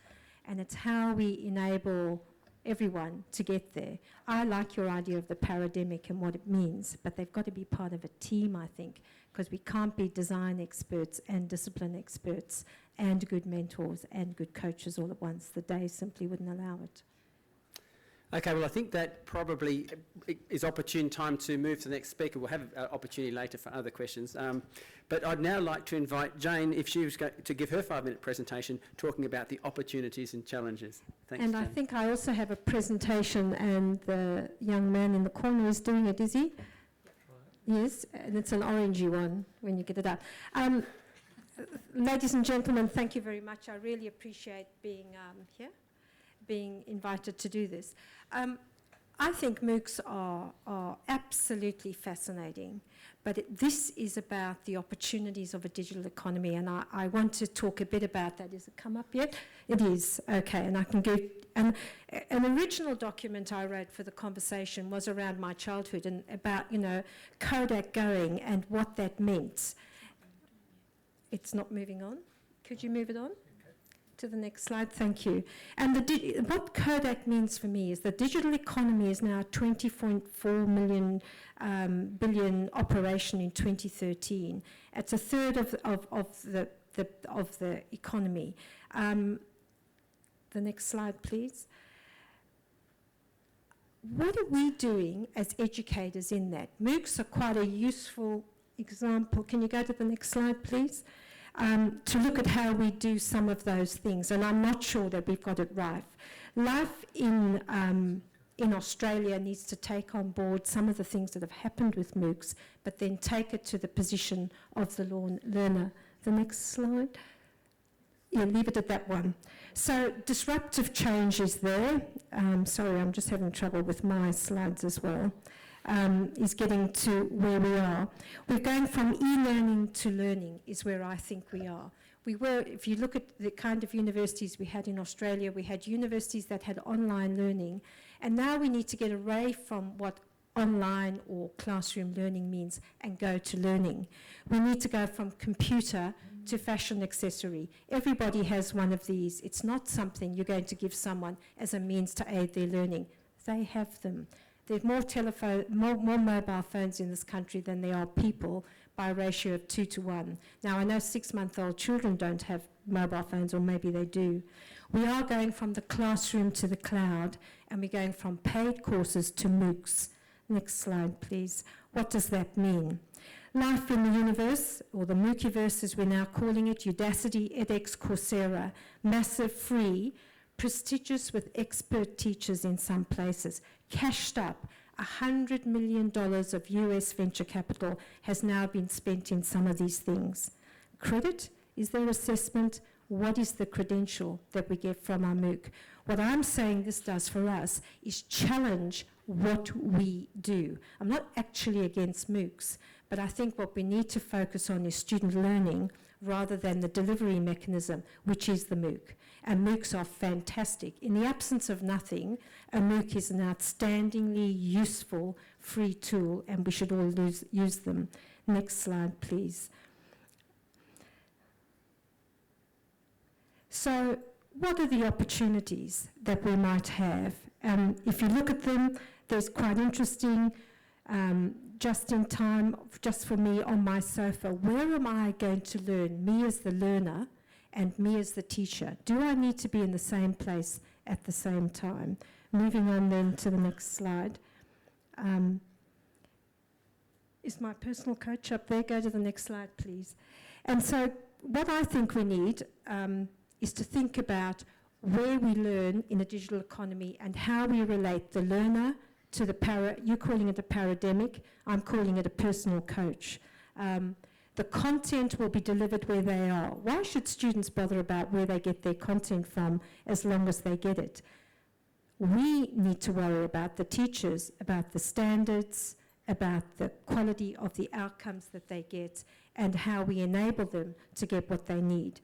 And it's how we enable everyone to get there. I like your idea of the parademic and what it means, but they've got to be part of a team, I think, because we can't be design experts and discipline experts and good mentors and good coaches all at once. The day simply wouldn't allow it. Okay, well, I think that probably is opportune time to move to the next speaker. We'll have an opportunity later for other questions. But I'd now like to invite Jane, if she was going to give her 5-minute presentation, talking about the opportunities and challenges. Thanks, and Jane. I think I also have a presentation, and the young man in the corner is doing it, is he? Yes, and it's an orangey one when you get it up. Ladies and gentlemen, thank you very much. I really appreciate being here, being invited to do this. I think MOOCs are absolutely fascinating, but this is about the opportunities of a digital economy, and I want to talk a bit about that. Has it come up yet? It is, okay, and I can go. An original document I wrote for the conversation was around my childhood and about, Kodak going and what that meant. It's not moving on. Could you move it on? To the next slide, thank you. And what Kodak means for me is the digital economy is now a 20.4 billion operation in 2013. It's a third of the economy. The next slide, please. What are we doing as educators in that? MOOCs are quite a useful example. Can you go to the next slide, please? To look at how we do some of those things, and I'm not sure that we've got it right. Life in Australia needs to take on board some of the things that have happened with MOOCs, but then take it to the position of the learner. The next slide. Yeah, leave it at that one. So disruptive change is there. Sorry, I'm just having trouble with my slides as well. Is getting to where we are. We're going from e-learning to learning is where I think we are. If you look at the kind of universities we had in Australia, we had universities that had online learning, and now we need to get away from what online or classroom learning means and go to learning. We need to go from computer to fashion accessory. Everybody has one of these. It's not something you're going to give someone as a means to aid their learning. They have them. There's more mobile phones in this country than there are people by a ratio of 2 to 1. Now, I know 6-month-old children don't have mobile phones, or maybe they do. We are going from the classroom to the cloud, and we're going from paid courses to MOOCs. Next slide, please. What does that mean? Life in the universe, or the MOOCiverse as we're now calling it, Udacity, edX, Coursera, massive, free, prestigious with expert teachers in some places, cashed up. $100 million of US venture capital has now been spent in some of these things. Credit? Is there assessment? What is the credential that we get from our MOOC? What I'm saying this does for us is challenge what we do. I'm not actually against MOOCs, but I think what we need to focus on is student learning rather than the delivery mechanism, which is the MOOC. And MOOCs are fantastic. In the absence of nothing, a MOOC is an outstandingly useful free tool, and we should all use them. Next slide, please. So what are the opportunities that we might have? If you look at them, there's quite interesting, just in time, just for me on my sofa, where am I going to learn, me as the learner and me as the teacher? Do I need to be in the same place at the same time? Moving on then to the next slide. Is my personal coach up there? Go to the next slide, please. And so what I think we need is to think about where we learn in a digital economy and how we relate the learner to the you're calling it a parademic, I'm calling it a personal coach. The content will be delivered where they are. Why should students bother about where they get their content from as long as they get it? We need to worry about the teachers, about the standards, about the quality of the outcomes that they get, and how we enable them to get what they need.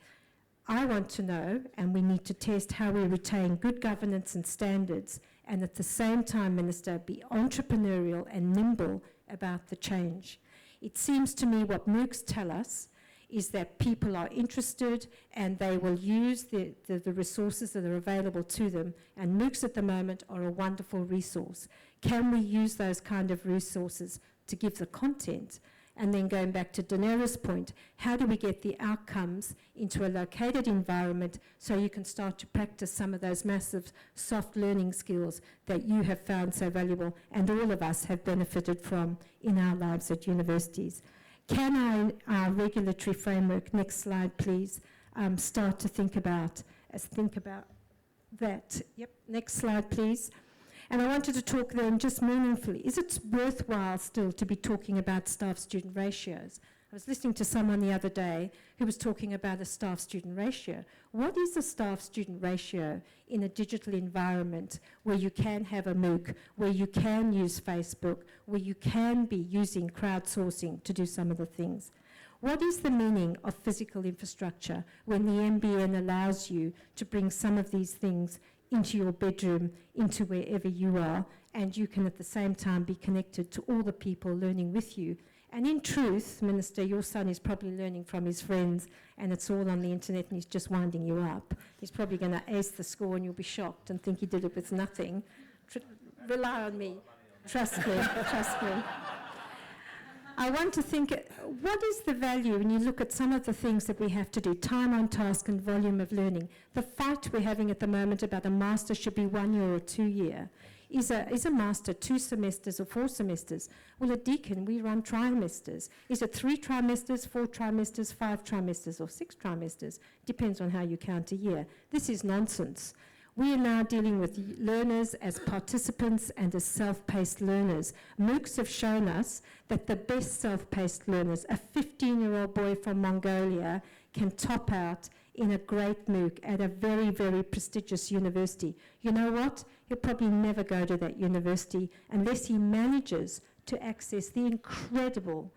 I want to know, and we need to test how we retain good governance and standards, and at the same time, Minister, be entrepreneurial and nimble about the change. It seems to me what MOOCs tell us is that people are interested and they will use the resources that are available to them, and MOOCs at the moment are a wonderful resource. Can we use those kind of resources to give the content? And then going back to Donherra's point, how do we get the outcomes into a located environment so you can start to practice some of those massive soft learning skills that you have found so valuable and all of us have benefited from in our lives at universities? Can our regulatory framework, next slide please, start to think about that? Yep, next slide please. And I wanted to talk then just meaningfully. Is it worthwhile still to be talking about staff-student ratios? I was listening to someone the other day who was talking about a staff-student ratio. What is a staff-student ratio in a digital environment where you can have a MOOC, where you can use Facebook, where you can be using crowdsourcing to do some of the things? What is the meaning of physical infrastructure when the NBN allows you to bring some of these things into your bedroom, into wherever you are, and you can at the same time be connected to all the people learning with you? And in truth, Minister, your son is probably learning from his friends and it's all on the internet and he's just winding you up. He's probably going to ace the score and you'll be shocked and think he did it with nothing. Rely on me. Trust me, trust me. I want to think, what is the value when you look at some of the things that we have to do, time on task and volume of learning? The fight we're having at the moment about a master should be 1 year or 2 year. Is a master 2 semesters or 4 semesters? Well, at Deakin, we run trimesters. Is it 3 trimesters, 4 trimesters, 5 trimesters, or 6 trimesters? Depends on how you count a year. This is nonsense. We are now dealing with learners as participants and as self-paced learners. MOOCs have shown us that the best self-paced learners, a 15-year-old boy from Mongolia, can top out in a great MOOC at a very, very prestigious university. You know what? He'll probably never go to that university unless he manages to access the incredible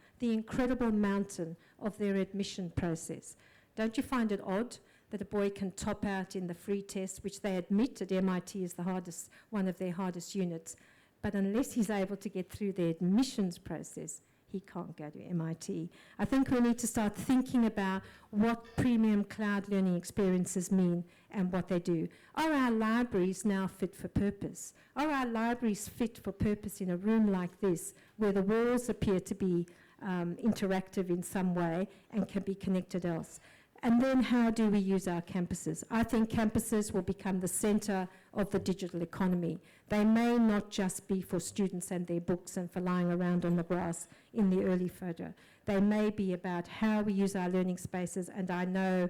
mountain of their admission process. Don't you find it odd that a boy can top out in the free test, which they admit at MIT is the hardest, one of their hardest units, but unless he's able to get through the admissions process, he can't go to MIT. I think we need to start thinking about what premium cloud learning experiences mean and what they do. Are our libraries now fit for purpose? Are our libraries fit for purpose in a room like this, where the walls appear to be interactive in some way and can be connected else? And then how do we use our campuses? I think campuses will become the centre of the digital economy. They may not just be for students and their books and for lying around on the grass in the early photo. They may be about how we use our learning spaces, and I know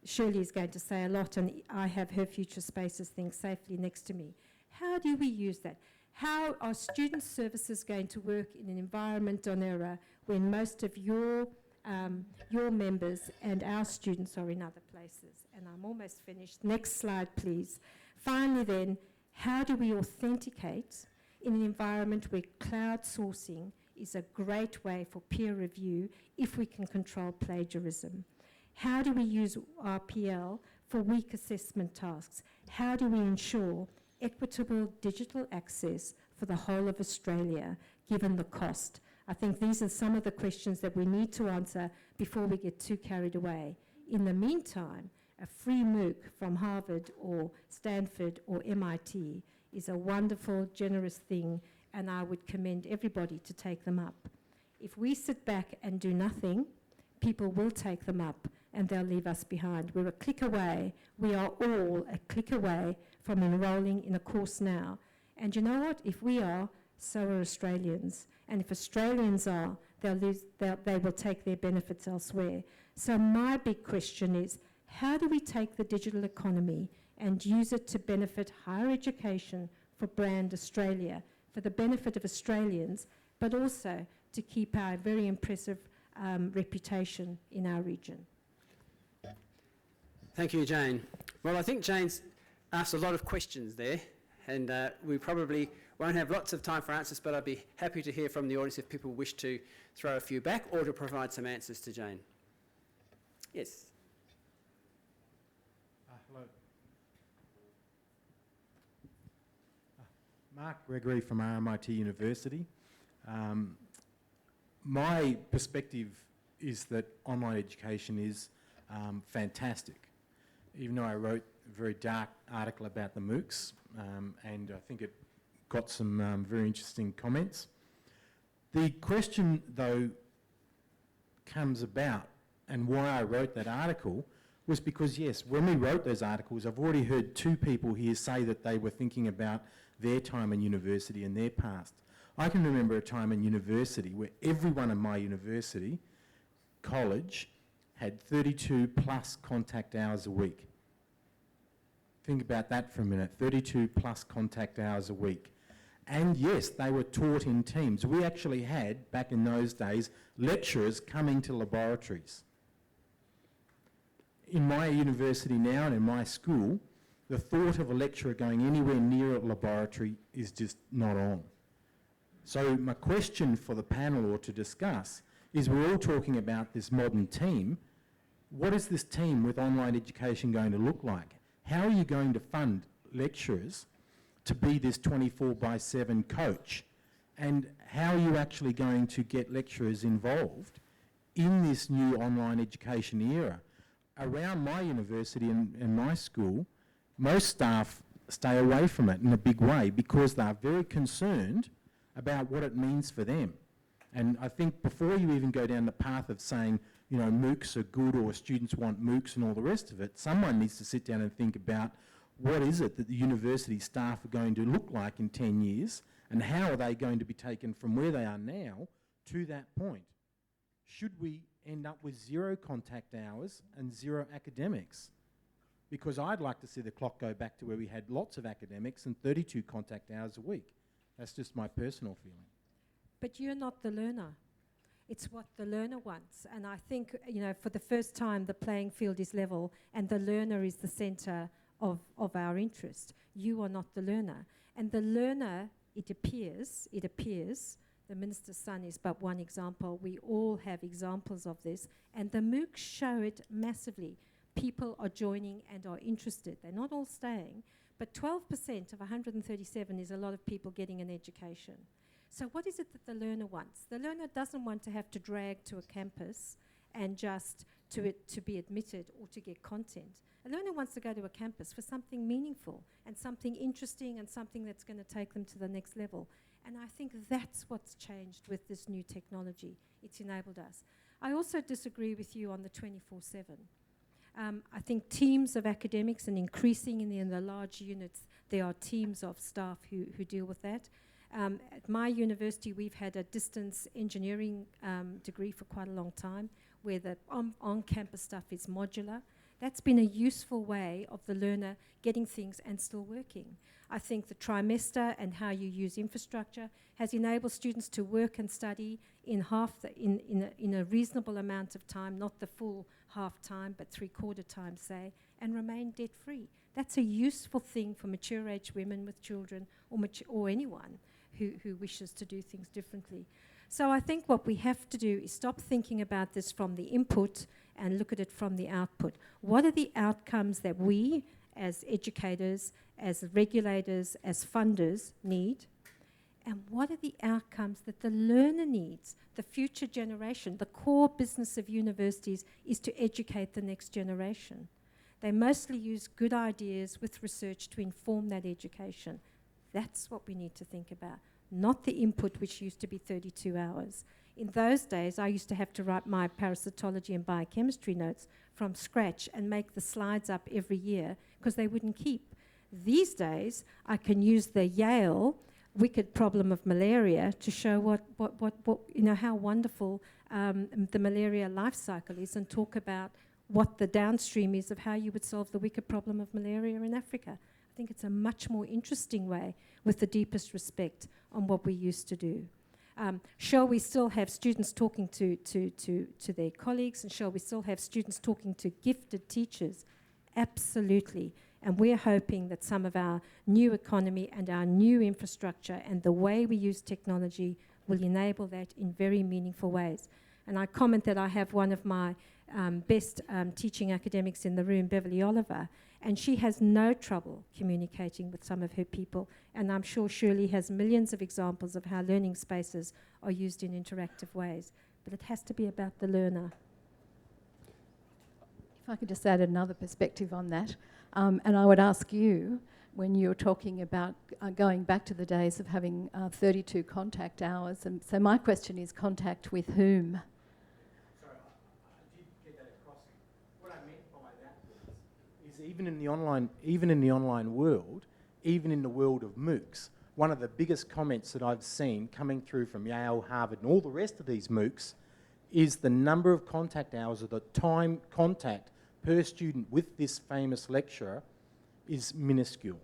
Shirley is going to say a lot, and I have her future spaces thing safely next to me. How do we use that? How are student services going to work in an environment, Donherra, when most of your members and our students are in other places? And I'm almost finished. Next slide, please. Finally then, how do we authenticate in an environment where cloud sourcing is a great way for peer review if we can control plagiarism? How do we use RPL for weak assessment tasks? How do we ensure equitable digital access for the whole of Australia, given the cost? I think these are some of the questions that we need to answer before we get too carried away. In the meantime, a free MOOC from Harvard or Stanford or MIT is a wonderful, generous thing, and I would commend everybody to take them up. If we sit back and do nothing, people will take them up and they'll leave us behind. We're a click away. We are all a click away from enrolling in a course now. And you know what? If we are, so are Australians. And if Australians are, they will take their benefits elsewhere. So my big question is, how do we take the digital economy and use it to benefit higher education for brand Australia, for the benefit of Australians, but also to keep our very impressive reputation in our region? Thank you, Jane. Well, I think Jane's asked a lot of questions there, and we probably won't have lots of time for answers, but I'd be happy to hear from the audience if people wish to throw a few back or to provide some answers to Jane. Yes. Hello. Mark Gregory from RMIT University. My perspective is that online education is fantastic. Even though I wrote a very dark article about the MOOCs, and I think it got some very interesting comments. The question, though, comes about, and why I wrote that article, was because, yes, when we wrote those articles, I've already heard two people here say that they were thinking about their time in university and their past. I can remember a time in university where everyone in my university, college, had 32 plus contact hours a week. Think about that for a minute, 32 plus contact hours a week. And yes, they were taught in teams. We actually had, back in those days, lecturers coming to laboratories. In my university now and in my school, the thought of a lecturer going anywhere near a laboratory is just not on. So my question for the panel or to discuss is, we're all talking about this modern team. What is this team with online education going to look like? How are you going to fund lecturers to be this 24/7 coach? And how are you actually going to get lecturers involved in this new online education era? Around my university and my school, most staff stay away from it in a big way because they're very concerned about what it means for them. And I think before you even go down the path of saying, you know, MOOCs are good or students want MOOCs and all the rest of it, someone needs to sit down and think about what is it that the university staff are going to look like in 10 years and how are they going to be taken from where they are now to that point? Should we end up with 0 contact hours and 0 academics? Because I'd like to see the clock go back to where we had lots of academics and 32 contact hours a week. That's just my personal feeling. But you're not the learner. It's what the learner wants. And I think, you know, for the first time, the playing field is level and the learner is the centre of our interest. You are not the learner. And the learner, it appears, the Minister's son is but one example. We all have examples of this. And the MOOCs show it massively. People are joining and are interested. They're not all staying. But 12% of 137 is a lot of people getting an education. So what is it that the learner wants? The learner doesn't want to have to drag to a campus and just to be admitted or to get content. A learner wants to go to a campus for something meaningful and something interesting and something that's going to take them to the next level. And I think that's what's changed with this new technology. It's enabled us. I also disagree with you on the 24/7. I think teams of academics, and increasing in the large units, there are teams of staff who deal with that. At my university, we've had a distance engineering degree for quite a long time, where the on-campus stuff is modular. That's been a useful way of the learner getting things and still working. I think the trimester and how you use infrastructure has enabled students to work and study in in a reasonable amount of time, not the full half time, but 3/4 time, say, and remain debt-free. That's a useful thing for mature age women with children, or anyone who wishes to do things differently. So I think what we have to do is stop thinking about this from the input and look at it from the output. What are the outcomes that we, as educators, as regulators, as funders, need? And what are the outcomes that the learner needs, the future generation? The core business of universities is to educate the next generation. They mostly use good ideas with research to inform that education. That's what we need to think about, not the input, which used to be 32 hours. In those days, I used to have to write my parasitology and biochemistry notes from scratch and make the slides up every year because they wouldn't keep. These days, I can use the Yale wicked problem of malaria to show what how wonderful the malaria life cycle is, and talk about what the downstream is of how you would solve the wicked problem of malaria in Africa. I think it's a much more interesting way, with the deepest respect on what we used to do. Shall we still have students talking to their colleagues, and shall we still have students talking to gifted teachers? Absolutely. And we're hoping that some of our new economy and our new infrastructure and the way we use technology will enable that in very meaningful ways. And I comment that I have one of my best teaching academics in the room, Beverly Oliver, and she has no trouble communicating with some of her people. And I'm sure Shirley has millions of examples of how learning spaces are used in interactive ways. But it has to be about the learner. If I could just add another perspective on that, and I would ask you, when you're talking about going back to the days of having 32 contact hours, and so my question is, contact with whom? Sorry, I did get that across. What I meant by that is even in the online world, even in the world of MOOCs, one of the biggest comments that I've seen coming through from Yale, Harvard, and all the rest of these MOOCs is the number of contact hours, or the time contact per student with this famous lecturer is minuscule.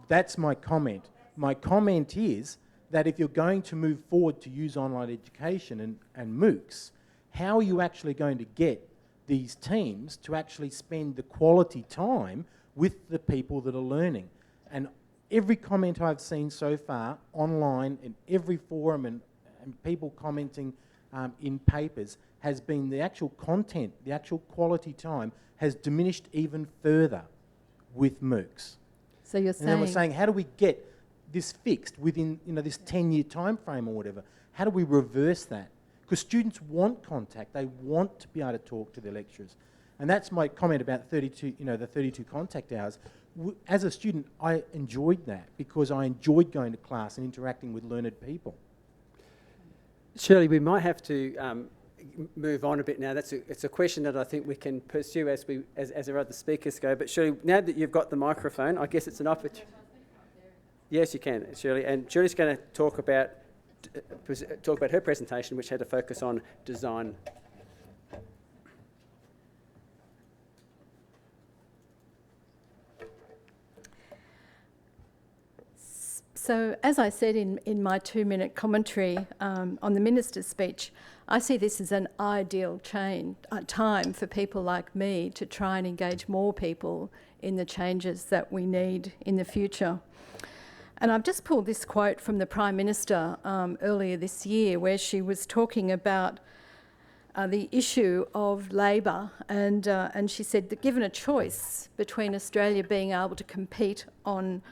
That's my comment. My comment is that if you're going to move forward to use online education and MOOCs, how are you actually going to get these teams to actually spend the quality time with the people that are learning? And every comment I've seen so far online, in every forum, and people commenting in papers, has been the actual content, the actual quality time has diminished even further with MOOCs. So you're saying... And then we're saying, how do we get this fixed within this 10-year time frame or whatever? How do we reverse that? Because students want contact. They want to be able to talk to their lecturers. And that's my comment about 32, the 32 contact hours. As a student, I enjoyed that because I enjoyed going to class and interacting with learned people. Shirley, we might have to move on a bit now. It's a question that I think we can pursue as our other speakers go. But Shirley, now that you've got the microphone, I guess it's an opportunity. Yes, you can, Shirley. And Shirley's going to talk about her presentation, which had a focus on design. So, as I said in my 2-minute commentary on the Minister's speech, I see this as an ideal time for people like me to try and engage more people in the changes that we need in the future. And I've just pulled this quote from the Prime Minister earlier this year, where she was talking about the issue of labour, and she said that given a choice between Australia being able to compete on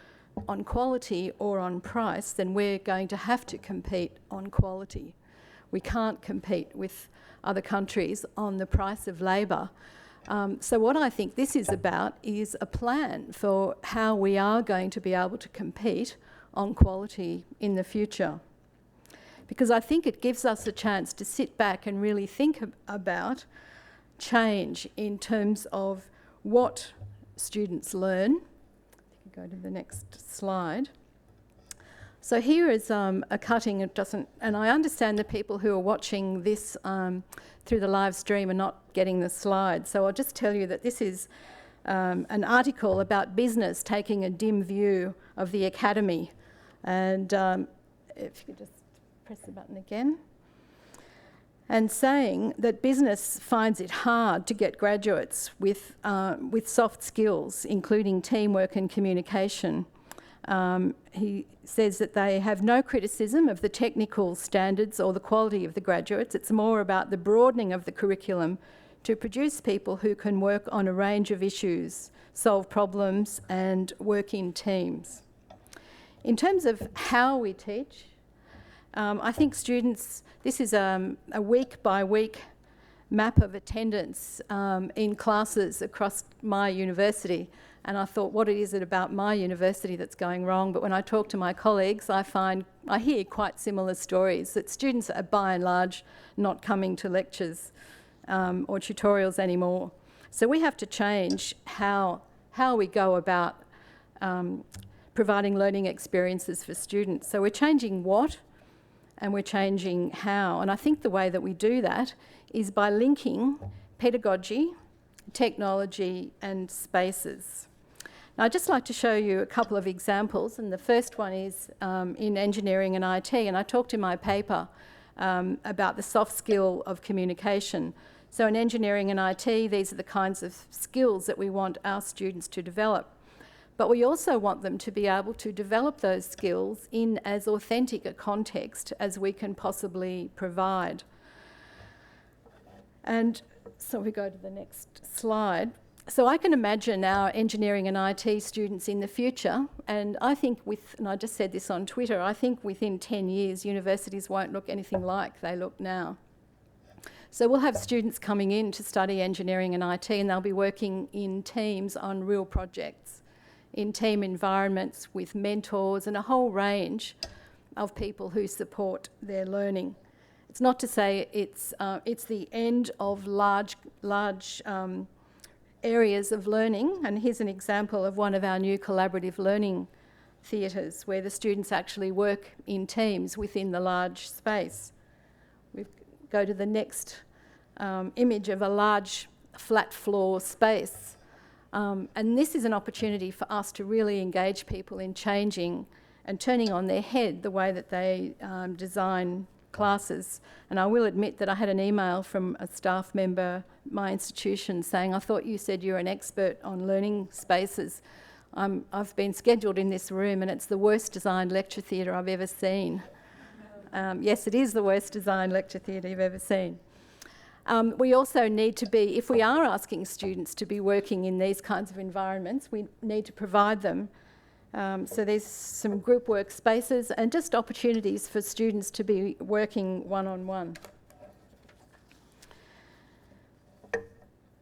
quality or on price, then we're going to have to compete on quality. We can't compete with other countries on the price of labour. So what I think this is about is a plan for how we are going to be able to compete on quality in the future. because I think it gives us a chance to sit back and really think about change in terms of what students learn. You can go to the next slide. So here is a cutting. It doesn't, and I understand the people who are watching this through the live stream are not getting the slides. So I'll just tell you that this is an article about business taking a dim view of the academy. And if you could just press the button again. And saying that business finds it hard to get graduates with soft skills, including teamwork and communication. He says that they have no criticism of the technical standards or the quality of the graduates. It's more about the broadening of the curriculum to produce people who can work on a range of issues, solve problems and work in teams. In terms of how we teach, I think students, this is a week-by-week map of attendance in classes across my university. And I thought, what is it about my university that's going wrong? But when I talk to my colleagues, I hear quite similar stories, that students are by and large not coming to lectures or tutorials anymore. So we have to change how we go about providing learning experiences for students. So we're changing what and we're changing how. And I think the way that we do that is by linking pedagogy, technology and spaces. Now, I'd just like to show you a couple of examples, and the first one is in engineering and IT, and I talked in my paper about the soft skill of communication. So in engineering and IT, these are the kinds of skills that we want our students to develop. But we also want them to be able to develop those skills in as authentic a context as we can possibly provide. And so we go to the next slide. So I can imagine our engineering and IT students in the future, and I think and I just said this on Twitter, I think within 10 years universities won't look anything like they look now. So we'll have students coming in to study engineering and IT, and they'll be working in teams on real projects, in team environments with mentors and a whole range of people who support their learning. It's not to say it's the end of large areas of learning, and here's an example of one of our new collaborative learning theatres where the students actually work in teams within the large space. We go to the next image of a large flat floor space. And this is an opportunity for us to really engage people in changing and turning on their head the way that they design classes. And I will admit that I had an email from a staff member at my institution saying, I thought you said you're an expert on learning spaces. I've been scheduled in this room and it's the worst designed lecture theatre I've ever seen. Yes, it is the worst designed lecture theatre you've ever seen. We also need to be, if we are asking students to be working in these kinds of environments, we need to provide them. So there's some group workspaces and just opportunities for students to be working one-on-one.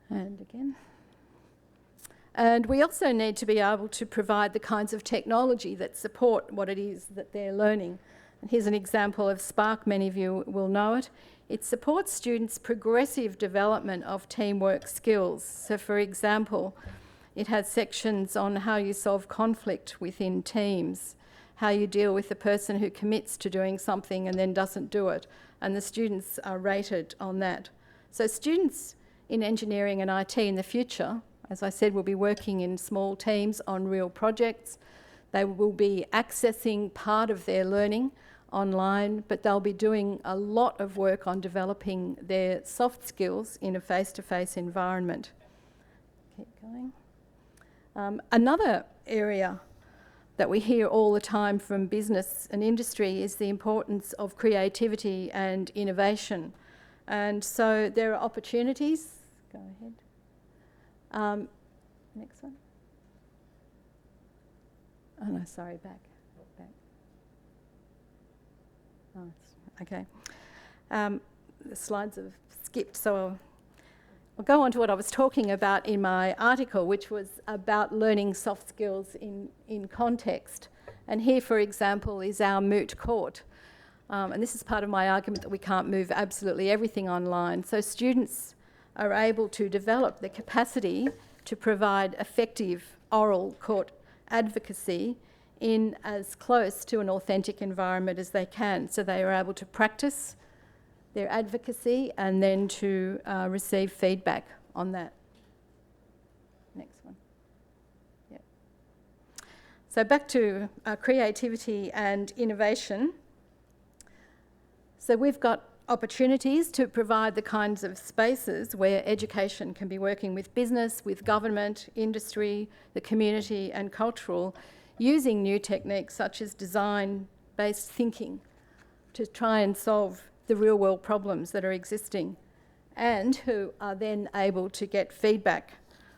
And again. And we also need to be able to provide the kinds of technology that support what it is that they're learning. And here's an example of Spark, many of you will know it. It supports students' progressive development of teamwork skills. So for example, it has sections on how you solve conflict within teams, how you deal with the person who commits to doing something and then doesn't do it, and the students are rated on that. So students in engineering and IT in the future, as I said, will be working in small teams on real projects. They will be accessing part of their learning online, but they'll be doing a lot of work on developing their soft skills in a face-to-face environment. Keep going. Another area that we hear all the time from business and industry is the importance of creativity and innovation. And so there are opportunities. Go ahead. Next one. Oh no, sorry, back. Oh, okay. The slides have skipped, so I'll go on to what I was talking about in my article, which was about learning soft skills in context. And here, for example, is our moot court. and this is part of my argument that we can't move absolutely everything online. So students are able to develop the capacity to provide effective oral court advocacy in as close to an authentic environment as they can. So they are able to practice their advocacy and then to receive feedback on that. Next one. Yep. So back to creativity and innovation. So we've got opportunities to provide the kinds of spaces where education can be working with business, with government, industry, the community and cultural, using new techniques such as design-based thinking to try and solve the real-world problems that are existing, and who are then able to get feedback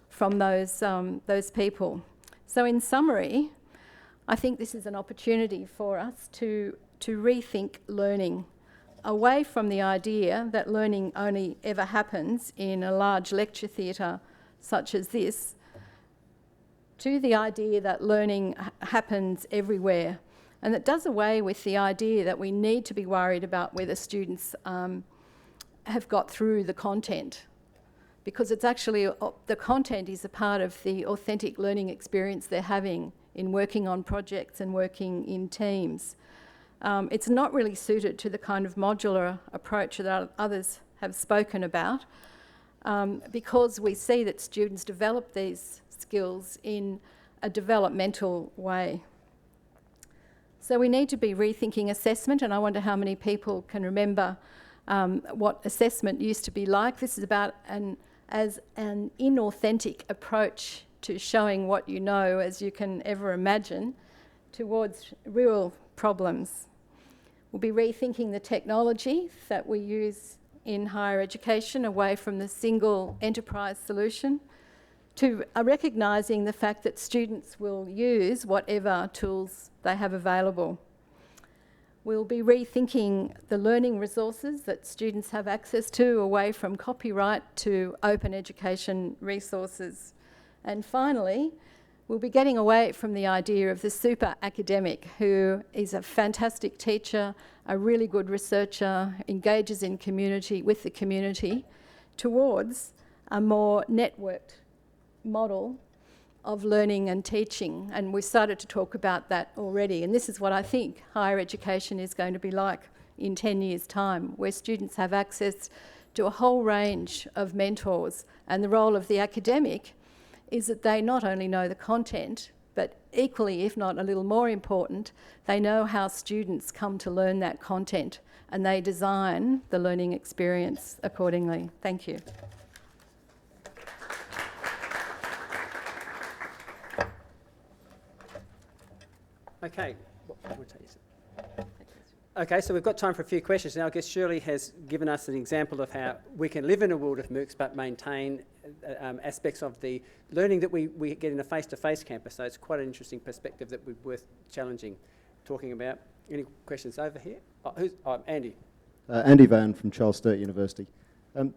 from those people. So in summary, I think this is an opportunity for us to rethink learning, away from the idea that learning only ever happens in a large lecture theatre such as this, to the idea that learning happens everywhere. And that does away with the idea that we need to be worried about whether students have got through the content, because it's actually, the content is a part of the authentic learning experience they're having in working on projects and working in teams. It's not really suited to the kind of modular approach that others have spoken about, because we see that students develop these skills in a developmental way. So we need to be rethinking assessment, and I wonder how many people can remember what assessment used to be like. This is about an inauthentic approach to showing what you know as you can ever imagine towards real problems. We'll be rethinking the technology that we use in higher education away from the single enterprise solution to recognising the fact that students will use whatever tools they have available. We'll be rethinking the learning resources that students have access to away from copyright to open education resources. And finally, we'll be getting away from the idea of the super academic who is a fantastic teacher, a really good researcher, engages in community with the community, towards a more networked model of learning and teaching. And we started to talk about that already. And this is what I think higher education is going to be like in 10 years' time, where students have access to a whole range of mentors. And the role of the academic is that they not only know the content, but equally, if not a little more important, they know how students come to learn that content and they design the learning experience accordingly. Thank you. Okay. Okay, so we've got time for a few questions now. I guess Shirley has given us an example of how we can live in a world of MOOCs but maintain aspects of the learning that we get in a face-to-face campus. So it's quite an interesting perspective that would be worth challenging, talking about. Any questions over here? Andy. Andy Van from Charles Sturt University.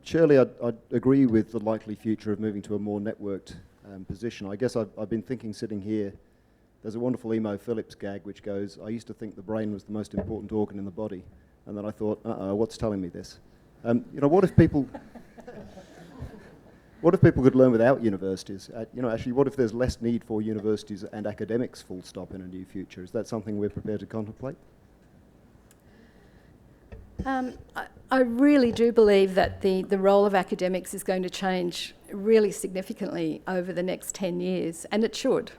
Shirley, I'd agree with the likely future of moving to a more networked position. I guess I've been thinking sitting here, there's a wonderful Emo Phillips gag which goes, I used to think the brain was the most important organ in the body, and then I thought, what's telling me this? What if people could learn without universities? Actually, what if there's less need for universities and academics, full stop, in a new future? Is that something we're prepared to contemplate? I really do believe that the role of academics is going to change really significantly over the next 10 years, and it should.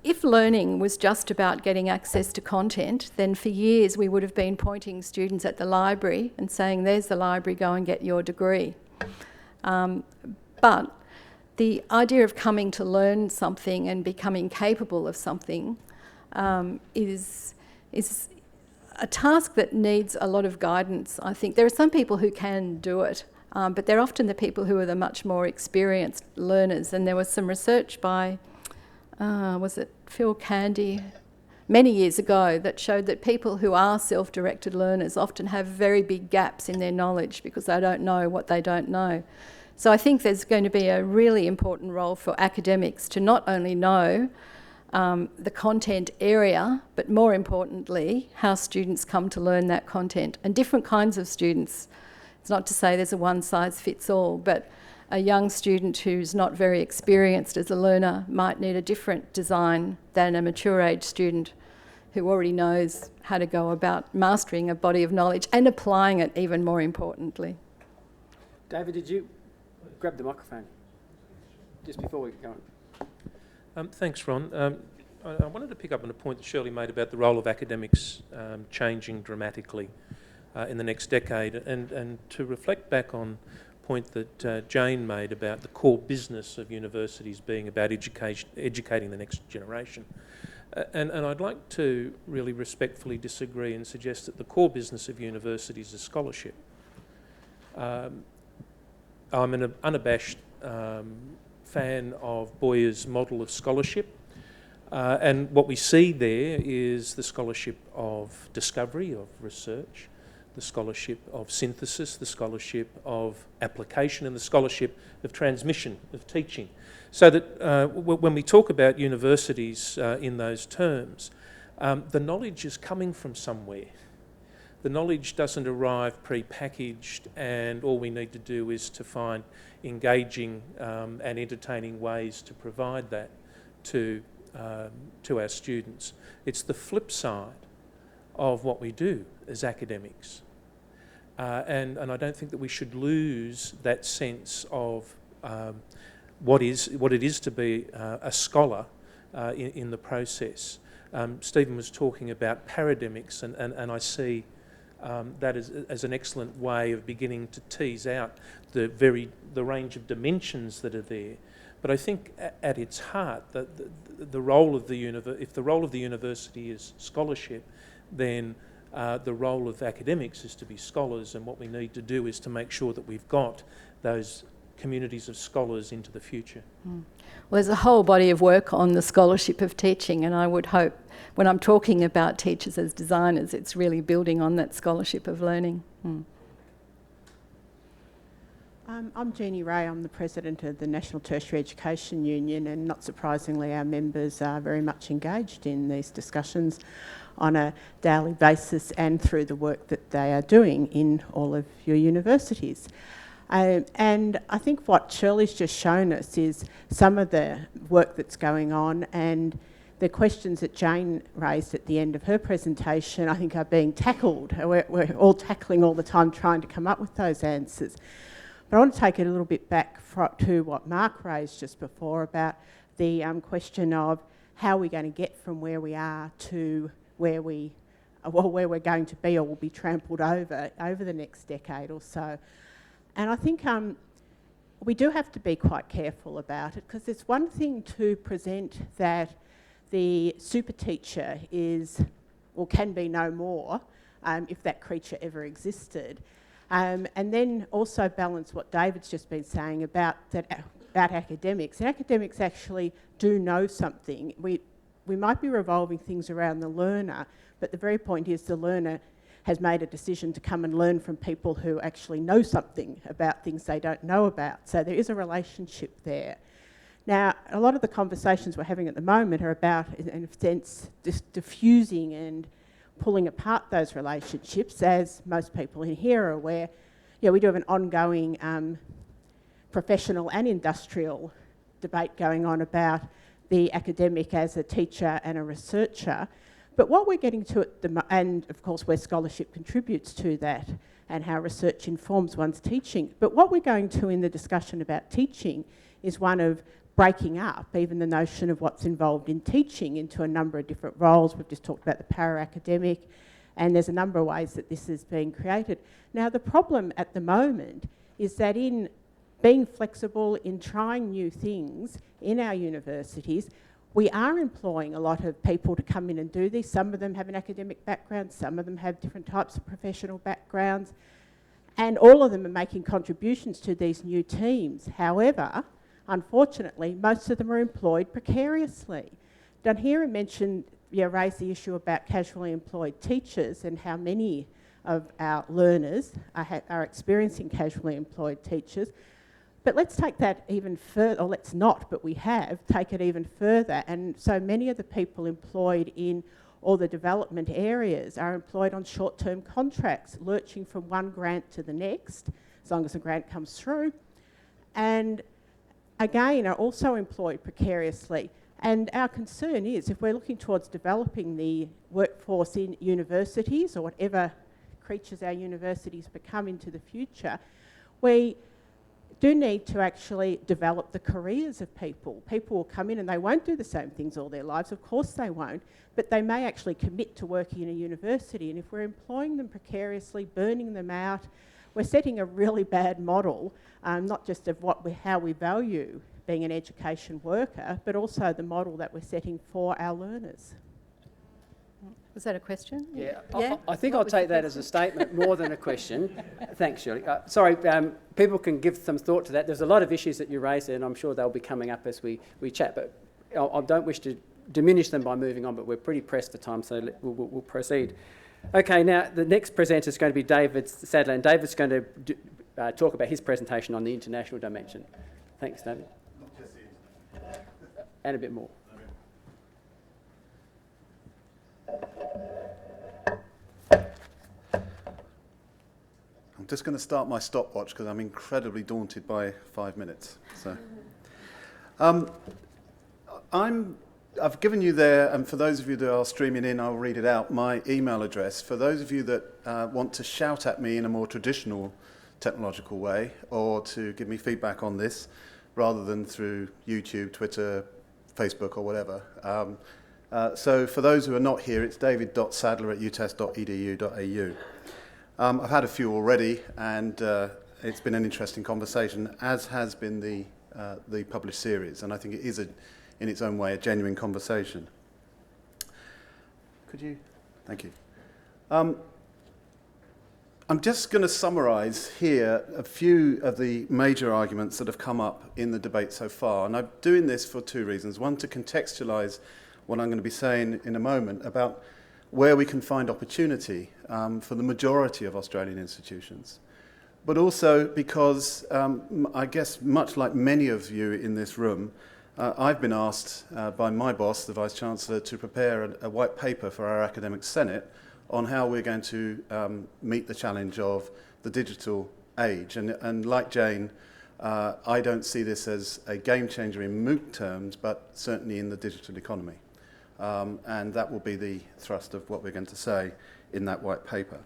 If learning was just about getting access to content, then for years we would have been pointing students at the library and saying, there's the library, go and get your degree. But the idea of coming to learn something and becoming capable of something is a task that needs a lot of guidance, I think. There are some people who can do it, but they're often the people who are the much more experienced learners. And there was some research by, was it Phil Candy, many years ago, that showed that people who are self-directed learners often have very big gaps in their knowledge because they don't know what they don't know. So I think there's going to be a really important role for academics to not only know the content area, but more importantly, how students come to learn that content, and different kinds of students. It's not to say there's a one-size-fits-all, but a young student who's not very experienced as a learner might need a different design than a mature-age student who already knows how to go about mastering a body of knowledge and applying it, even more importantly. David, did you grab the microphone just before we go on? Thanks, Ron. I wanted to pick up on a point that Shirley made about the role of academics changing dramatically in the next decade, and to reflect back on a point that Jane made about the core business of universities being about educating the next generation. And I'd like to really respectfully disagree and suggest that the core business of universities is scholarship. I'm an unabashed fan of Boyer's model of scholarship. And what we see there is the scholarship of discovery, of research, the scholarship of synthesis, the scholarship of application, and the scholarship of transmission, of teaching. So that when we talk about universities in those terms, the knowledge is coming from somewhere. The knowledge doesn't arrive pre-packaged, and all we need to do is to find engaging and entertaining ways to provide that to our students. It's the flip side of what we do as academics. And I don't think that we should lose that sense of what it is to be a scholar in the process. Stephen was talking about paradigmics, and I see that as an excellent way of beginning to tease out the range of dimensions that are there. But I think at its heart, that the role of if the role of the university is scholarship, then the role of academics is to be scholars, and what we need to do is to make sure that we've got those communities of scholars into the future. Well, there's a whole body of work on the scholarship of teaching, and I would hope when I'm talking about teachers as designers, it's really building on that scholarship of learning. I'm Jeannie Ray. I'm the President of the National Tertiary Education Union, and not surprisingly our members are very much engaged in these discussions on a daily basis and through the work that they are doing in all of your universities. And I think what Shirley's just shown us is some of the work that's going on, and the questions that Jane raised at the end of her presentation, I think, are being tackled. We're all tackling all the time, trying to come up with those answers. But I want to take it a little bit back to what Mark raised just before about the question of how we're going to get from where we are to where we're going to be or will be trampled over the next decade or so. And I think we do have to be quite careful about it, because it's one thing to present that the super teacher is or can be no more if that creature ever existed. And then also balance what David's just been saying about academics. And academics actually do know something. We might be revolving things around the learner, but the very point is the learner has made a decision to come and learn from people who actually know something about things they don't know about. So there is a relationship there. Now, a lot of the conversations we're having at the moment are about, in a sense, diffusing and pulling apart those relationships, as most people in here are aware. We do have an ongoing professional and industrial debate going on about the academic as a teacher and a researcher. But what we're getting to and of course where scholarship contributes to that and how research informs one's teaching. But what we're going to in the discussion about teaching is one of breaking up even the notion of what's involved in teaching into a number of different roles. We've just talked about the para-academic, and there's a number of ways that this is being created. Now, the problem at the moment is that in being flexible, in trying new things in our universities, we are employing a lot of people to come in and do this. Some of them have an academic background, some of them have different types of professional backgrounds, and all of them are making contributions to these new teams. However, unfortunately, most of them are employed precariously. Donherra raised the issue about casually employed teachers and how many of our learners are experiencing casually employed teachers. But let's take that even further, or let's not, but we have, take it even further. And so many of the people employed in all the development areas are employed on short-term contracts, lurching from one grant to the next, as long as the grant comes through. And again, are also employed precariously. And our concern is, if we're looking towards developing the workforce in universities, or whatever creatures our universities become into the future, we do need to actually develop the careers of people. People will come in and they won't do the same things all their lives, of course they won't, but they may actually commit to working in a university. And if we're employing them precariously, burning them out, we're setting a really bad model, not just of how we value being an education worker, but also the model that we're setting for our learners. Was that a question? Yeah, Yeah? I think I'll take that as a statement more than a question. Thanks, Shirley. Sorry, people can give some thought to that. There's a lot of issues that you raised there, and I'm sure they'll be coming up as we chat, but I don't wish to diminish them by moving on, but we're pretty pressed for time, so we'll proceed. Okay, now the next presenter is going to be David Sadler, and David's going to talk about his presentation on the international dimension. Thanks, David. And a bit more. I'm just going to start my stopwatch because I'm incredibly daunted by 5 minutes. So, I've given you there, and for those of you that are streaming in, I'll read it out, my email address. For those of you that want to shout at me in a more traditional technological way, or to give me feedback on this, rather than through YouTube, Twitter, Facebook, or whatever. So for those who are not here, it's david.sadler@utas.edu.au. I've had a few already, and it's been an interesting conversation, as has been the published series, and I think it is, in its own way, a genuine conversation. Could you? Thank you. I'm just going to summarise here a few of the major arguments that have come up in the debate so far, and I'm doing this for two reasons. One, to contextualise what I'm going to be saying in a moment about where we can find opportunity for the majority of Australian institutions. But also because, I guess, much like many of you in this room, I've been asked by my boss, the Vice Chancellor, to prepare a white paper for our Academic Senate on how we're going to meet the challenge of the digital age. And like Jane, I don't see this as a game changer in MOOC terms, but certainly in the digital economy. And that will be the thrust of what we're going to say in that white paper.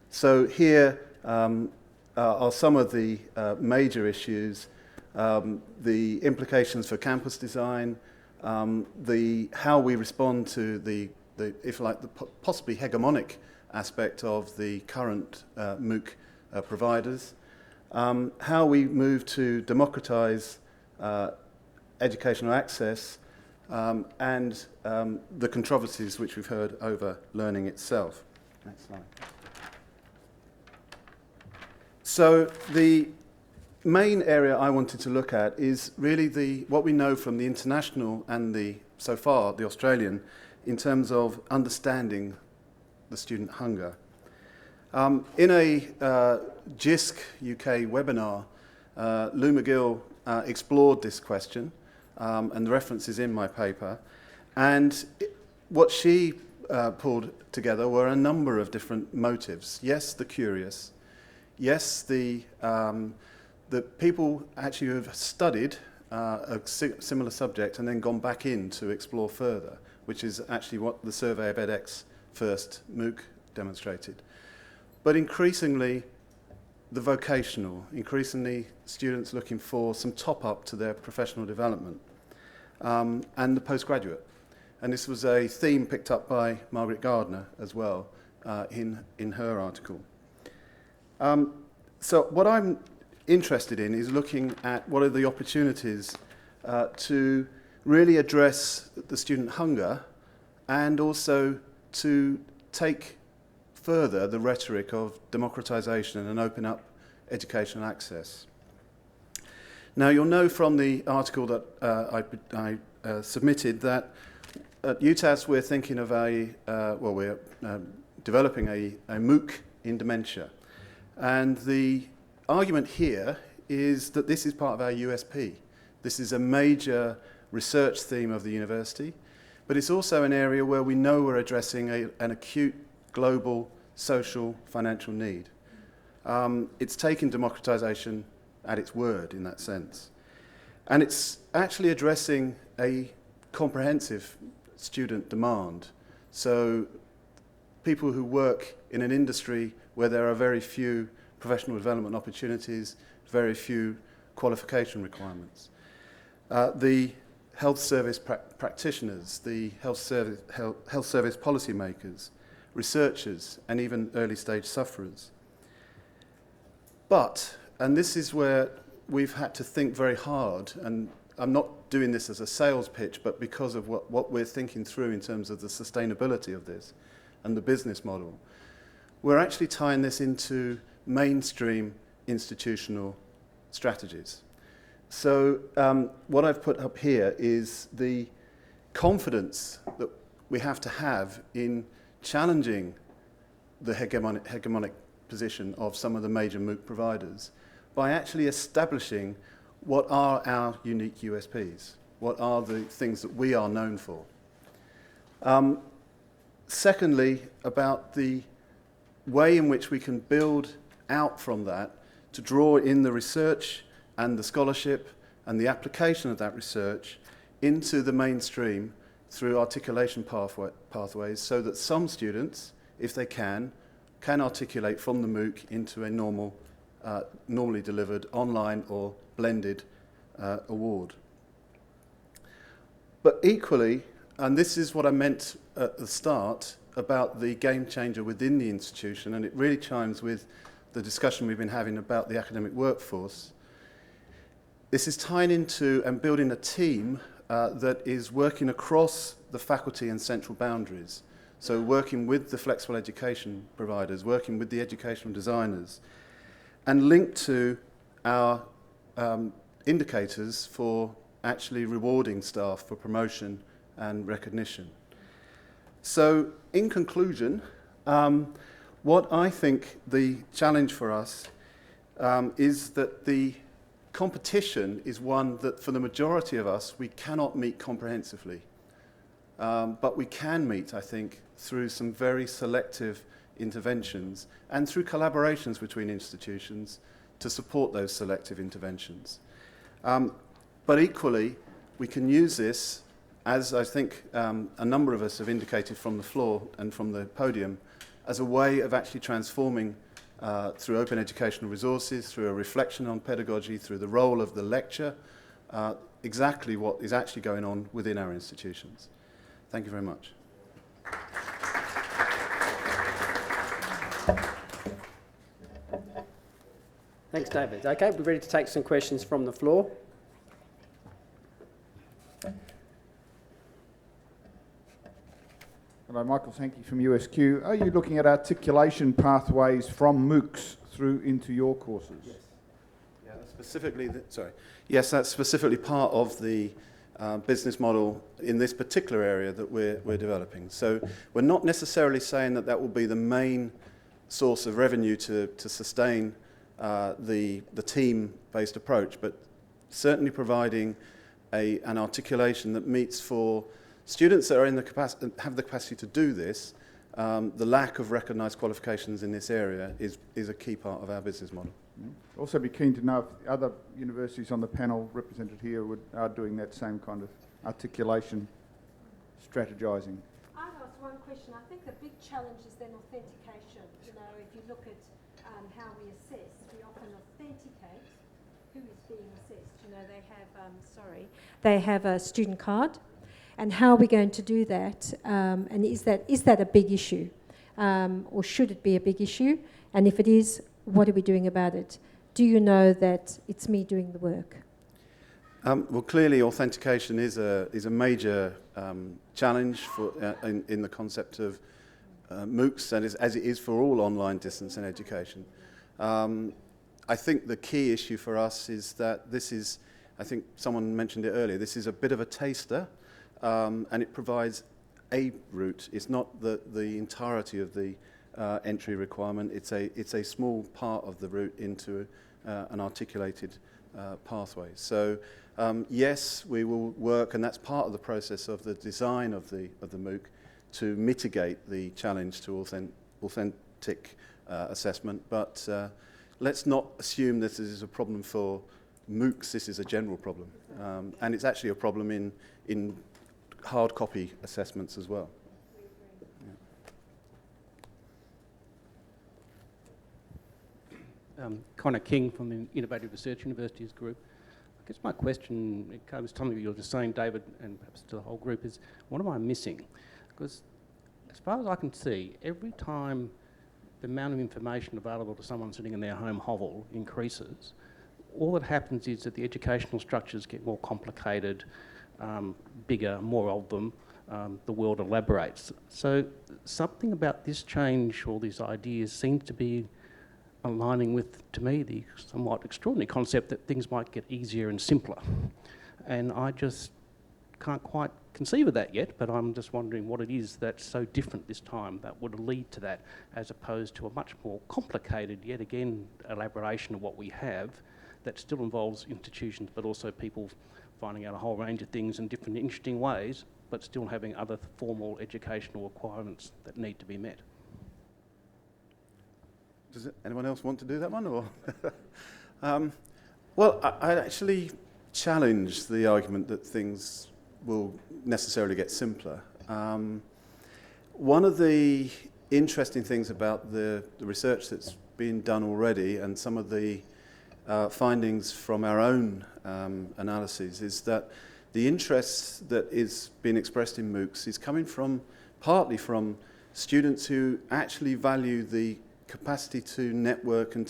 So here are some of the major issues, the implications for campus design, how we respond to the if you like, the possibly hegemonic aspect of the current MOOC providers, how we move to democratise educational access, and the controversies which we've heard over learning itself. Next slide. So the main area I wanted to look at is really what we know from the international and so far the Australian, in terms of understanding the student hunger. In a JISC UK webinar, Lou McGill explored this question, and the reference is in my paper. And what she pulled together were a number of different motives. Yes, the curious. Yes, the people actually who have studied a similar subject and then gone back in to explore further, which is actually what the survey of edX first MOOC demonstrated. But increasingly, the vocational, increasingly students looking for some top-up to their professional development, and the postgraduate. And this was a theme picked up by Margaret Gardner as well in her article. So what I'm interested in is looking at what are the opportunities to really address the student hunger, and also to take further the rhetoric of democratisation and open up educational access. Now, you'll know from the article that I submitted that at UTAS we're thinking of we're developing a MOOC in dementia. And the argument here is that this is part of our USP. This is a major research theme of the university, but it's also an area where we know we're addressing an acute global social financial need. It's taken democratisation at its word in that sense. And it's actually addressing a comprehensive student demand. So people who work in an industry where there are very few professional development opportunities, very few qualification requirements. The health service practitioners, the health service policymakers, researchers, and even early stage sufferers. But, and this is where we've had to think very hard, and I'm not doing this as a sales pitch, but because of what we're thinking through in terms of the sustainability of this and the business model. We're actually tying this into mainstream institutional strategies. So what I've put up here is the confidence that we have to have in challenging the hegemonic position of some of the major MOOC providers by actually establishing what are our unique USPs, what are the things that we are known for. Secondly, about the way in which we can build out from that to draw in the research and the scholarship and the application of that research into the mainstream through articulation pathways so that some students, if they can articulate from the MOOC into a normally delivered online or blended award. But equally, and this is what I meant at the start about the game changer within the institution, and it really chimes with the discussion we've been having about the academic workforce. This is tying into and building a team that is working across the faculty and central boundaries. So working with the flexible education providers, working with the educational designers, and linked to our indicators for actually rewarding staff for promotion and recognition. So in conclusion, what I think the challenge for us is that the competition is one that for the majority of us we cannot meet comprehensively. But we can meet, I think, through some very selective interventions and through collaborations between institutions to support those selective interventions. But equally, we can use this, as I think a number of us have indicated from the floor and from the podium, as a way of actually transforming through open educational resources, through a reflection on pedagogy, through the role of the lecture, exactly what is actually going on within our institutions. Thank you very much. Thanks, David. Okay, we're ready to take some questions from the floor. Hello, Michael Sankey from USQ. Are you looking at articulation pathways from MOOCs through into your courses? Yes. Yeah, that's specifically, yes, that's specifically part of the business model in this particular area that we're developing. So we're not necessarily saying that that will be the main source of revenue to sustain the team-based approach, but certainly providing an articulation that meets for students that are in the have the capacity to do this. The lack of recognised qualifications in this area is a key part of our business model. Also be keen to know if other universities on the panel represented here are doing that same kind of articulation, strategising. I'd ask one question. I think the big challenge is then authentication. You know, if you look at how we assess, we often authenticate who is being assessed. You know, they have a student card. And how are we going to do that? And is that a big issue? Or should it be a big issue? And if it is, what are we doing about it? Do you know that it's me doing the work? Well, clearly authentication is a major challenge for, in the concept of MOOCs, and as it is for all online distance and education. I think the key issue for us is that this is, I think someone mentioned it earlier, this is a bit of a taster. And it provides a route. It's not the entirety of the entry requirement. It's a small part of the route into and articulated pathways. So yes, we will work, and that's part of the process of the design of the MOOC, to mitigate the challenge to authentic assessment, but let's not assume this is a problem for MOOCs. This is a general problem, and it's actually a problem in hard copy assessments as well. Connor King from the Innovative Research Universities Group. I guess my question, it comes to something you were just saying, David, and perhaps to the whole group, is what am I missing? Because as far as I can see, every time the amount of information available to someone sitting in their home hovel increases, all that happens is that the educational structures get more complicated, bigger, more of them, the world elaborates. So something about this change or these ideas seems to be aligning with, to me, the somewhat extraordinary concept that things might get easier and simpler. And I just can't quite conceive of that yet, but I'm just wondering what it is that's so different this time that would lead to that, as opposed to a much more complicated, yet again, elaboration of what we have that still involves institutions, but also people finding out a whole range of things in different interesting ways, but still having other formal educational requirements that need to be met. Does anyone else want to do that one? Or well, I'd actually challenge the argument that things will necessarily get simpler. One of the interesting things about the research that's been done already, and some of the findings from our own analyses, is that the interest that is being expressed in MOOCs is coming from, partly from students who actually value the capacity to network and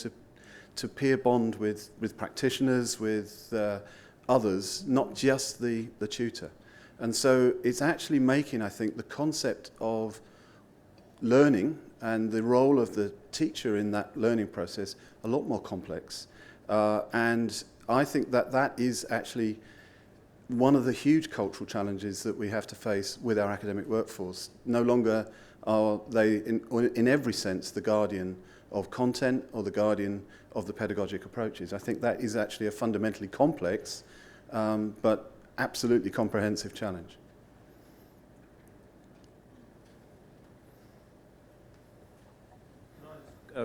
to peer bond with practitioners, with others, not just the tutor. And so it's actually making, I think, the concept of learning and the role of the teacher in that learning process a lot more complex. And I think that that is actually one of the huge cultural challenges that we have to face with our academic workforce. No longer are they, in every sense, the guardian of content or the guardian of the pedagogic approaches. I think that is actually a fundamentally complex, but absolutely comprehensive challenge.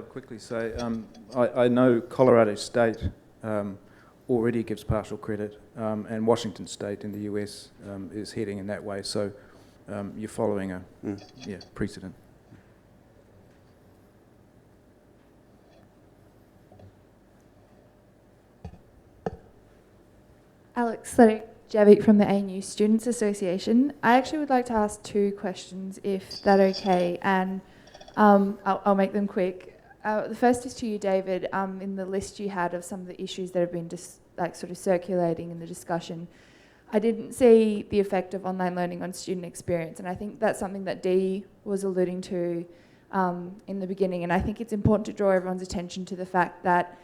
Quickly say, I know Colorado State already gives partial credit, and Washington State in the US is heading in that way. So you're following a precedent. Alex Javic from the NUS Students Association. I actually would like to ask two questions, if that's okay, and I'll make them quick. The first is to you, David. In the list you had of some of the issues that have been sort of circulating in the discussion, I didn't see the effect of online learning on student experience, and I think that's something that Dee was alluding to in the beginning, and I think it's important to draw everyone's attention to the fact that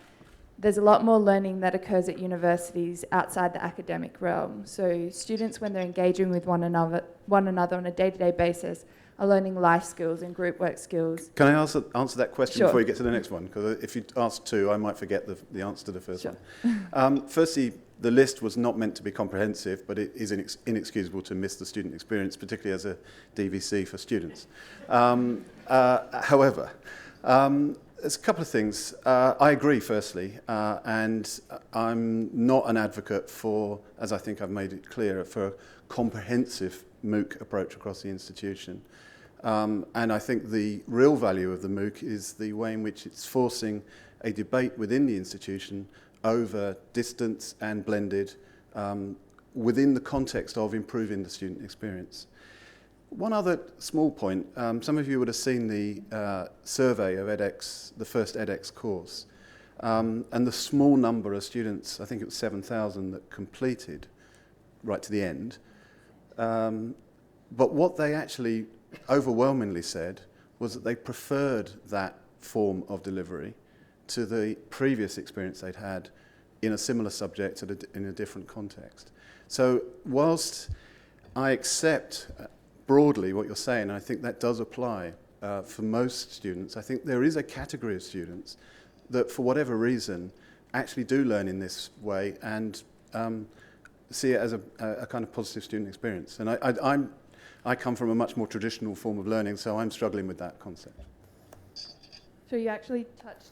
there's a lot more learning that occurs at universities outside the academic realm. So students, when they're engaging with one another on a day-to-day basis, are learning life skills and group work skills. Can I answer that question Sure. before you get to the next one? Because if you ask two, I might forget the answer to the first Sure. one. Firstly, the list was not meant to be comprehensive, but it is inexcusable to miss the student experience, particularly as a DVC for students. However, there's a couple of things. I agree, firstly, and I'm not an advocate for, as I think I've made it clear, for a comprehensive MOOC approach across the institution. And I think the real value of the MOOC is the way in which it's forcing a debate within the institution over distance and blended within the context of improving the student experience. One other small point, some of you would have seen the survey of edX, the first edX course, and the small number of students, I think it was 7,000 that completed right to the end. But what they actually overwhelmingly said was that they preferred that form of delivery to the previous experience they'd had in a similar subject in a different context. So whilst I accept broadly what you're saying, and I think that does apply for most students, I think there is a category of students that for whatever reason actually do learn in this way and see it as a kind of positive student experience. And I come from a much more traditional form of learning, so I'm struggling with that concept. So you actually touched,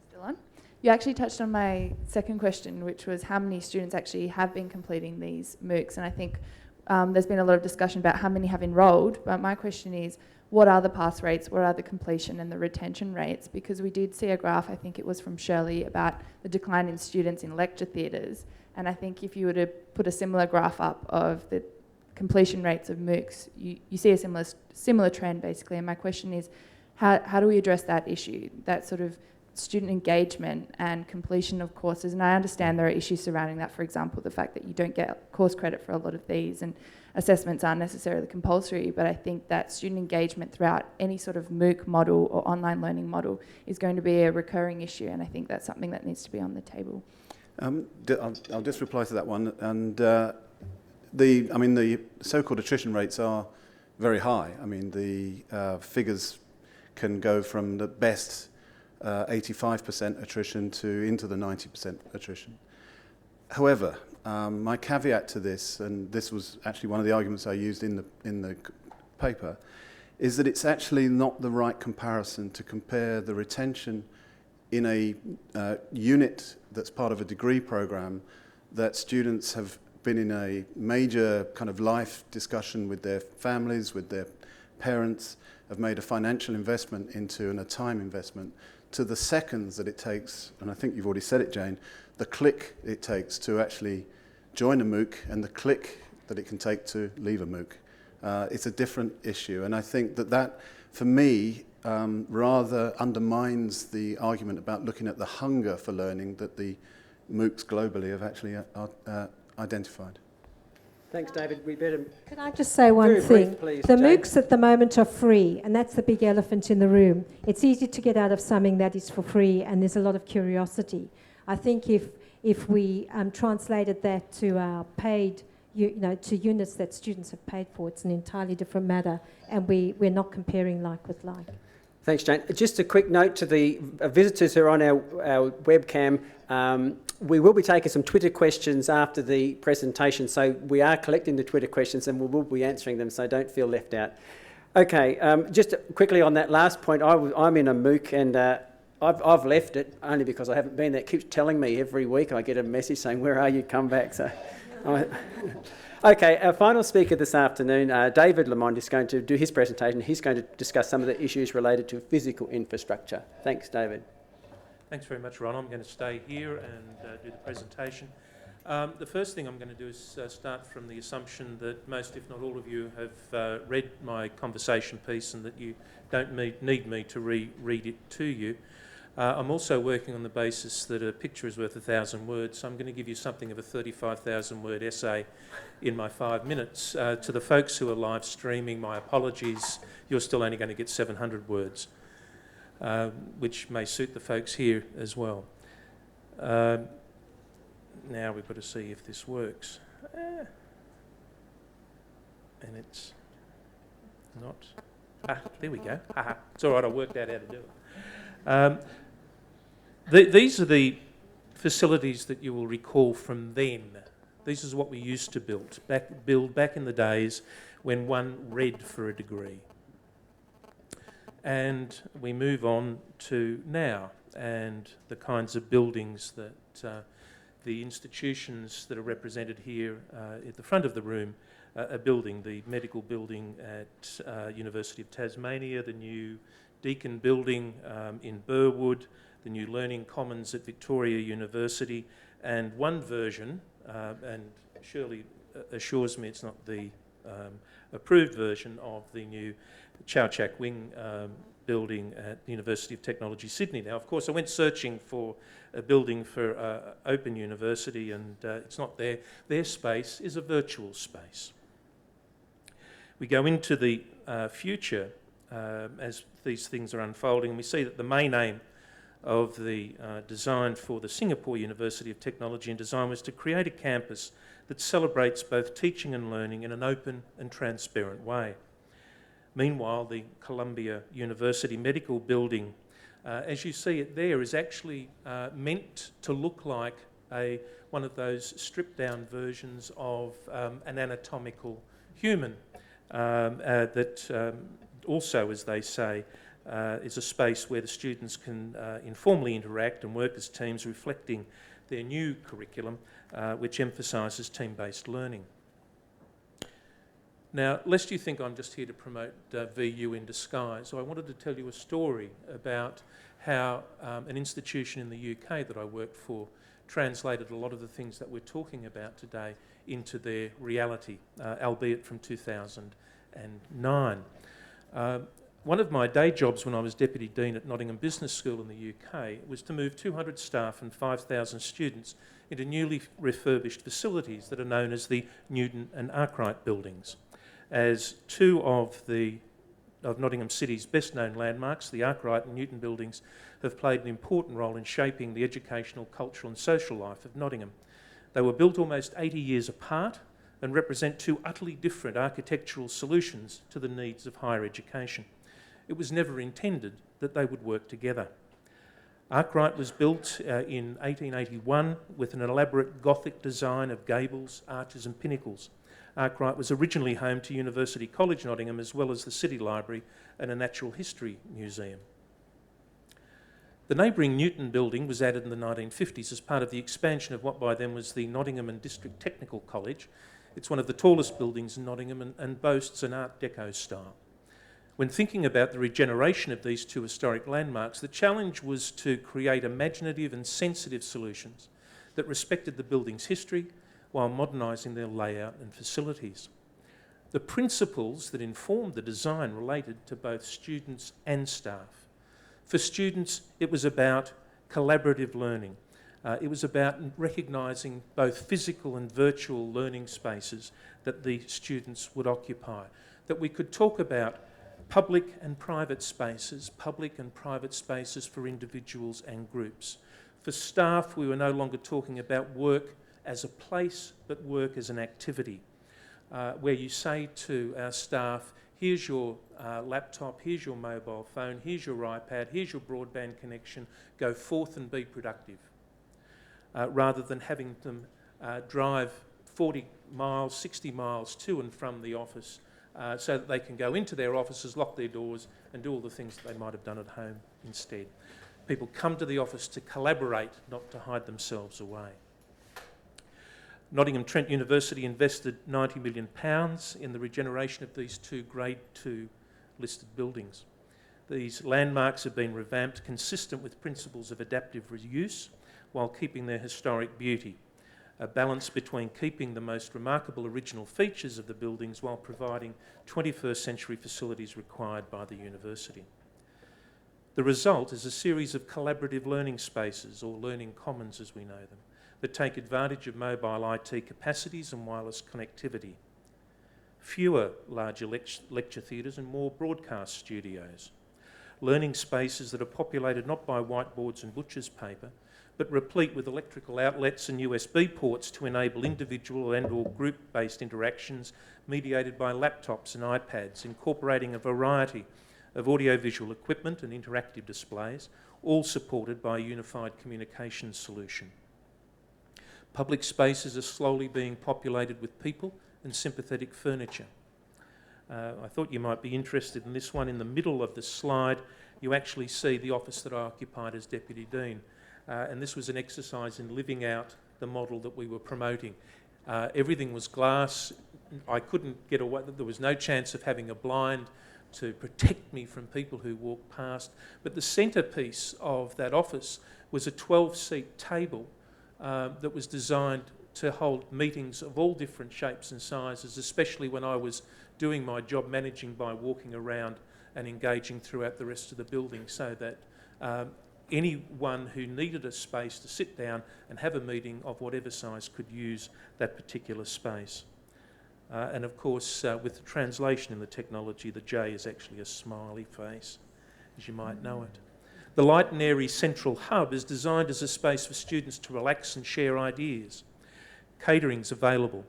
still on? You actually touched on my second question, which was how many students actually have been completing these MOOCs. And I think there's been a lot of discussion about how many have enrolled, but my question is, what are the pass rates, what are the completion and the retention rates? Because we did see a graph, I think it was from Shirley, about the decline in students in lecture theatres. And I think if you were to put a similar graph up of the completion rates of MOOCs, you see a similar trend basically. And my question is, how do we address that issue, that sort of student engagement and completion of courses? And I understand there are issues surrounding that, for example, the fact that you don't get course credit for a lot of these and assessments aren't necessarily compulsory, but I think that student engagement throughout any sort of MOOC model or online learning model is going to be a recurring issue, and I think that's something that needs to be on the table. I'll just reply to that one. And the so-called attrition rates are very high. I mean, the figures can go from the best 85% attrition to into the 90% attrition. However, my caveat to this, and this was actually one of the arguments I used in the paper, is that it's actually not the right comparison to compare the retention in a unit that's part of a degree program that students have been in a major kind of life discussion with their families, with their parents, have made a financial investment into and a time investment, to the seconds that it takes, and I think you've already said it, Jane, the click it takes to actually join a MOOC and the click that it can take to leave a MOOC. It's a different issue, and I think that for me, rather undermines the argument about looking at the hunger for learning that the MOOCs globally have actually identified. Thanks, David. We better... Can I just say one thing? Please, the Jane. MOOCs at the moment are free, and that's the big elephant in the room. It's easy to get out of something that is for free, and there's a lot of curiosity. I think if we translated that to our paid, to units that students have paid for, it's an entirely different matter, and we're not comparing like with like. Thanks, Jane. Just a quick note to the visitors who are on our webcam. We will be taking some Twitter questions after the presentation, so we are collecting the Twitter questions and we will be answering them, so don't feel left out. Okay, just quickly on that last point, I'm in a MOOC and I've left it only because I haven't been there. It keeps telling me every week I get a message saying, where are you, come back. So, okay, our final speaker this afternoon, David Lamond, is going to do his presentation. He's going to discuss some of the issues related to physical infrastructure. Thanks, David. Thanks very much, Ron. I'm going to stay here and do the presentation. The first thing I'm going to do is start from the assumption that most, if not all of you, have read my conversation piece and that you don't need me to read it to you. I'm also working on the basis that a picture is worth 1,000 words, so I'm going to give you something of a 35,000 word essay in my 5 minutes. To the folks who are live streaming, my apologies, you're still only going to get 700 words. Which may suit the folks here as well. Now we've got to see if this works. And it's not... there we go. It's all right, I worked out how to do it. These are the facilities that you will recall from then. This is what we used to build back in the days when one read for a degree. And we move on to now and the kinds of buildings that the institutions that are represented here at the front of the room are building. The medical building at University of Tasmania, the new Deakin building in Burwood, the new Learning Commons at Victoria University, and one version, and Shirley assures me it's not the approved version of the new Chow Chak Wing building at the University of Technology, Sydney. Now, of course, I went searching for a building for Open University and it's not there. Their space is a virtual space. We go into the future as these things are unfolding, and we see that the main aim of the design for the Singapore University of Technology and Design was to create a campus that celebrates both teaching and learning in an open and transparent way. Meanwhile, the Columbia University Medical Building As you see it there, is actually meant to look like one of those stripped-down versions of an anatomical human that also, as they say, is a space where the students can informally interact and work as teams, reflecting their new curriculum, which emphasises team-based learning. Now, lest you think I'm just here to promote VU in disguise, so I wanted to tell you a story about how an institution in the UK that I worked for translated a lot of the things that we're talking about today into their reality, albeit from 2009. One of my day jobs when I was Deputy Dean at Nottingham Business School in the UK was to move 200 staff and 5,000 students into newly refurbished facilities that are known as the Newton and Arkwright buildings. As two of Nottingham City's best-known landmarks, the Arkwright and Newton buildings have played an important role in shaping the educational, cultural and social life of Nottingham. They were built almost 80 years apart and represent two utterly different architectural solutions to the needs of higher education. It was never intended that they would work together. Arkwright was built in 1881 with an elaborate Gothic design of gables, arches and pinnacles. Arkwright was originally home to University College Nottingham as well as the City Library and a Natural History Museum. The neighbouring Newton building was added in the 1950s as part of the expansion of what by then was the Nottingham and District Technical College. It's one of the tallest buildings in Nottingham and boasts an Art Deco style. When thinking about the regeneration of these two historic landmarks, the challenge was to create imaginative and sensitive solutions that respected the building's history while modernising their layout and facilities. The principles that informed the design related to both students and staff. For students, it was about collaborative learning. It was about recognising both physical and virtual learning spaces that the students would occupy, that we could talk about public and private spaces for individuals and groups. For staff, we were no longer talking about work as a place, but work as an activity, where you say to our staff, here's your laptop, here's your mobile phone, here's your iPad, here's your broadband connection, go forth and be productive, rather than having them drive 40 miles, 60 miles to and from the office so that they can go into their offices, lock their doors and do all the things that they might have done at home instead. People come to the office to collaborate, not to hide themselves away. Nottingham Trent University invested £90 million in the regeneration of these two Grade 2 listed buildings. These landmarks have been revamped consistent with principles of adaptive reuse while keeping their historic beauty, a balance between keeping the most remarkable original features of the buildings while providing 21st century facilities required by the university. The result is a series of collaborative learning spaces, or learning commons as we know them, that take advantage of mobile IT capacities and wireless connectivity. Fewer larger lecture theatres and more broadcast studios. Learning spaces that are populated not by whiteboards and butcher's paper, but replete with electrical outlets and USB ports to enable individual and or group-based interactions mediated by laptops and iPads, incorporating a variety of audiovisual equipment and interactive displays, all supported by a unified communications solution. Public spaces are slowly being populated with people and sympathetic furniture. I thought you might be interested in this one. In the middle of the slide, you actually see the office that I occupied as Deputy Dean. And this was an exercise in living out the model that we were promoting. Everything was glass. I couldn't get away. There was no chance of having a blind to protect me from people who walked past. But the centrepiece of that office was a 12-seat table that was designed to hold meetings of all different shapes and sizes, especially when I was doing my job managing by walking around and engaging throughout the rest of the building, so that anyone who needed a space to sit down and have a meeting of whatever size could use that particular space. And of course, with the translation in the technology, the J is actually a smiley face, as you might know it. The light and airy central hub is designed as a space for students to relax and share ideas. Catering is available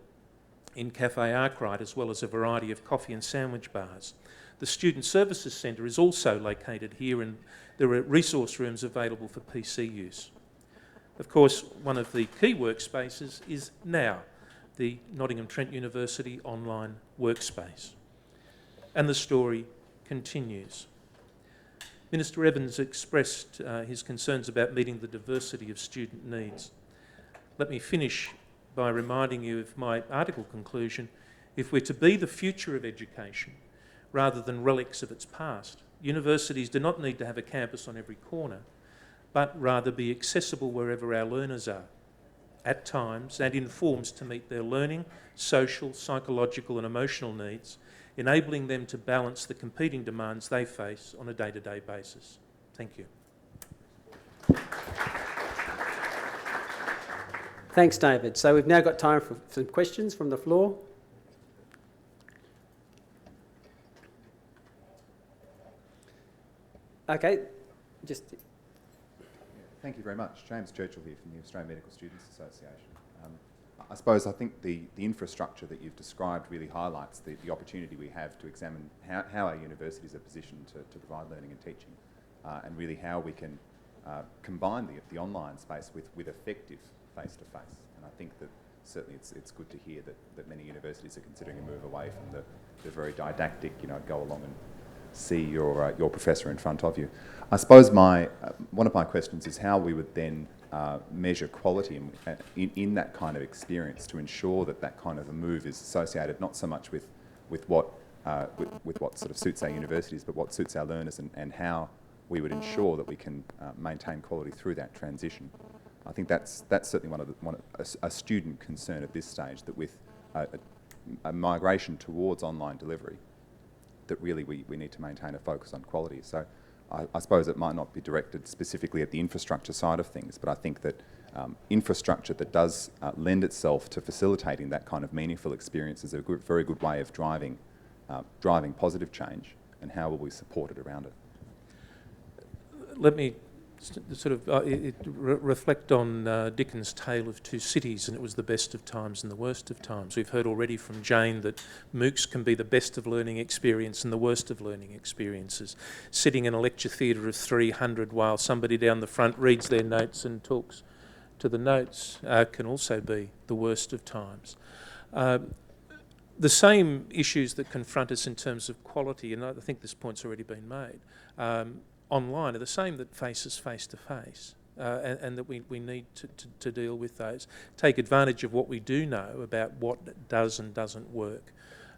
in Cafe Arkwright, as well as a variety of coffee and sandwich bars. The Student Services Centre is also located here, and there are resource rooms available for PC use. Of course, one of the key workspaces is now the Nottingham Trent University online workspace. And the story continues. Minister Evans expressed his concerns about meeting the diversity of student needs. Let me finish by reminding you of my article conclusion. If we're to be the future of education, rather than relics of its past, universities do not need to have a campus on every corner, but rather be accessible wherever our learners are, at times, and in forms to meet their learning, social, psychological and emotional needs, enabling them to balance the competing demands they face on a day-to-day basis. Thank you. Thanks, David. So we've now got time for some questions from the floor. Okay, just... Thank you very much. James Churchill here from the Australian Medical Students Association. I think the infrastructure that you've described really highlights the opportunity we have to examine how our universities are positioned to provide learning and teaching, and really how we can combine the online space with effective face-to-face. And I think that certainly it's good to hear that many universities are considering a move away from the very didactic, go along and see your professor in front of you. I suppose one of my questions is how we would then measure quality in that kind of experience to ensure that kind of a move is associated not so much with what sort of suits our universities, but what suits our learners, and how we would ensure that we can maintain quality through that transition. I think that's certainly a student concern at this stage, that with a migration towards online delivery, that really we need to maintain a focus on quality. So I suppose it might not be directed specifically at the infrastructure side of things, but I think that infrastructure that does lend itself to facilitating that kind of meaningful experience is a very good way of driving positive change, and how will we support it around it? Let me sort of reflect on Dickens' Tale of Two Cities, and it was the best of times and the worst of times. We've heard already from Jane that MOOCs can be the best of learning experience and the worst of learning experiences. Sitting in a lecture theatre of 300 while somebody down the front reads their notes and talks to the notes can also be the worst of times. The same issues that confront us in terms of quality, and I think this point's already been made, online are the same that face us face to face, and that we need to deal with those. Take advantage of what we do know about what does and doesn't work,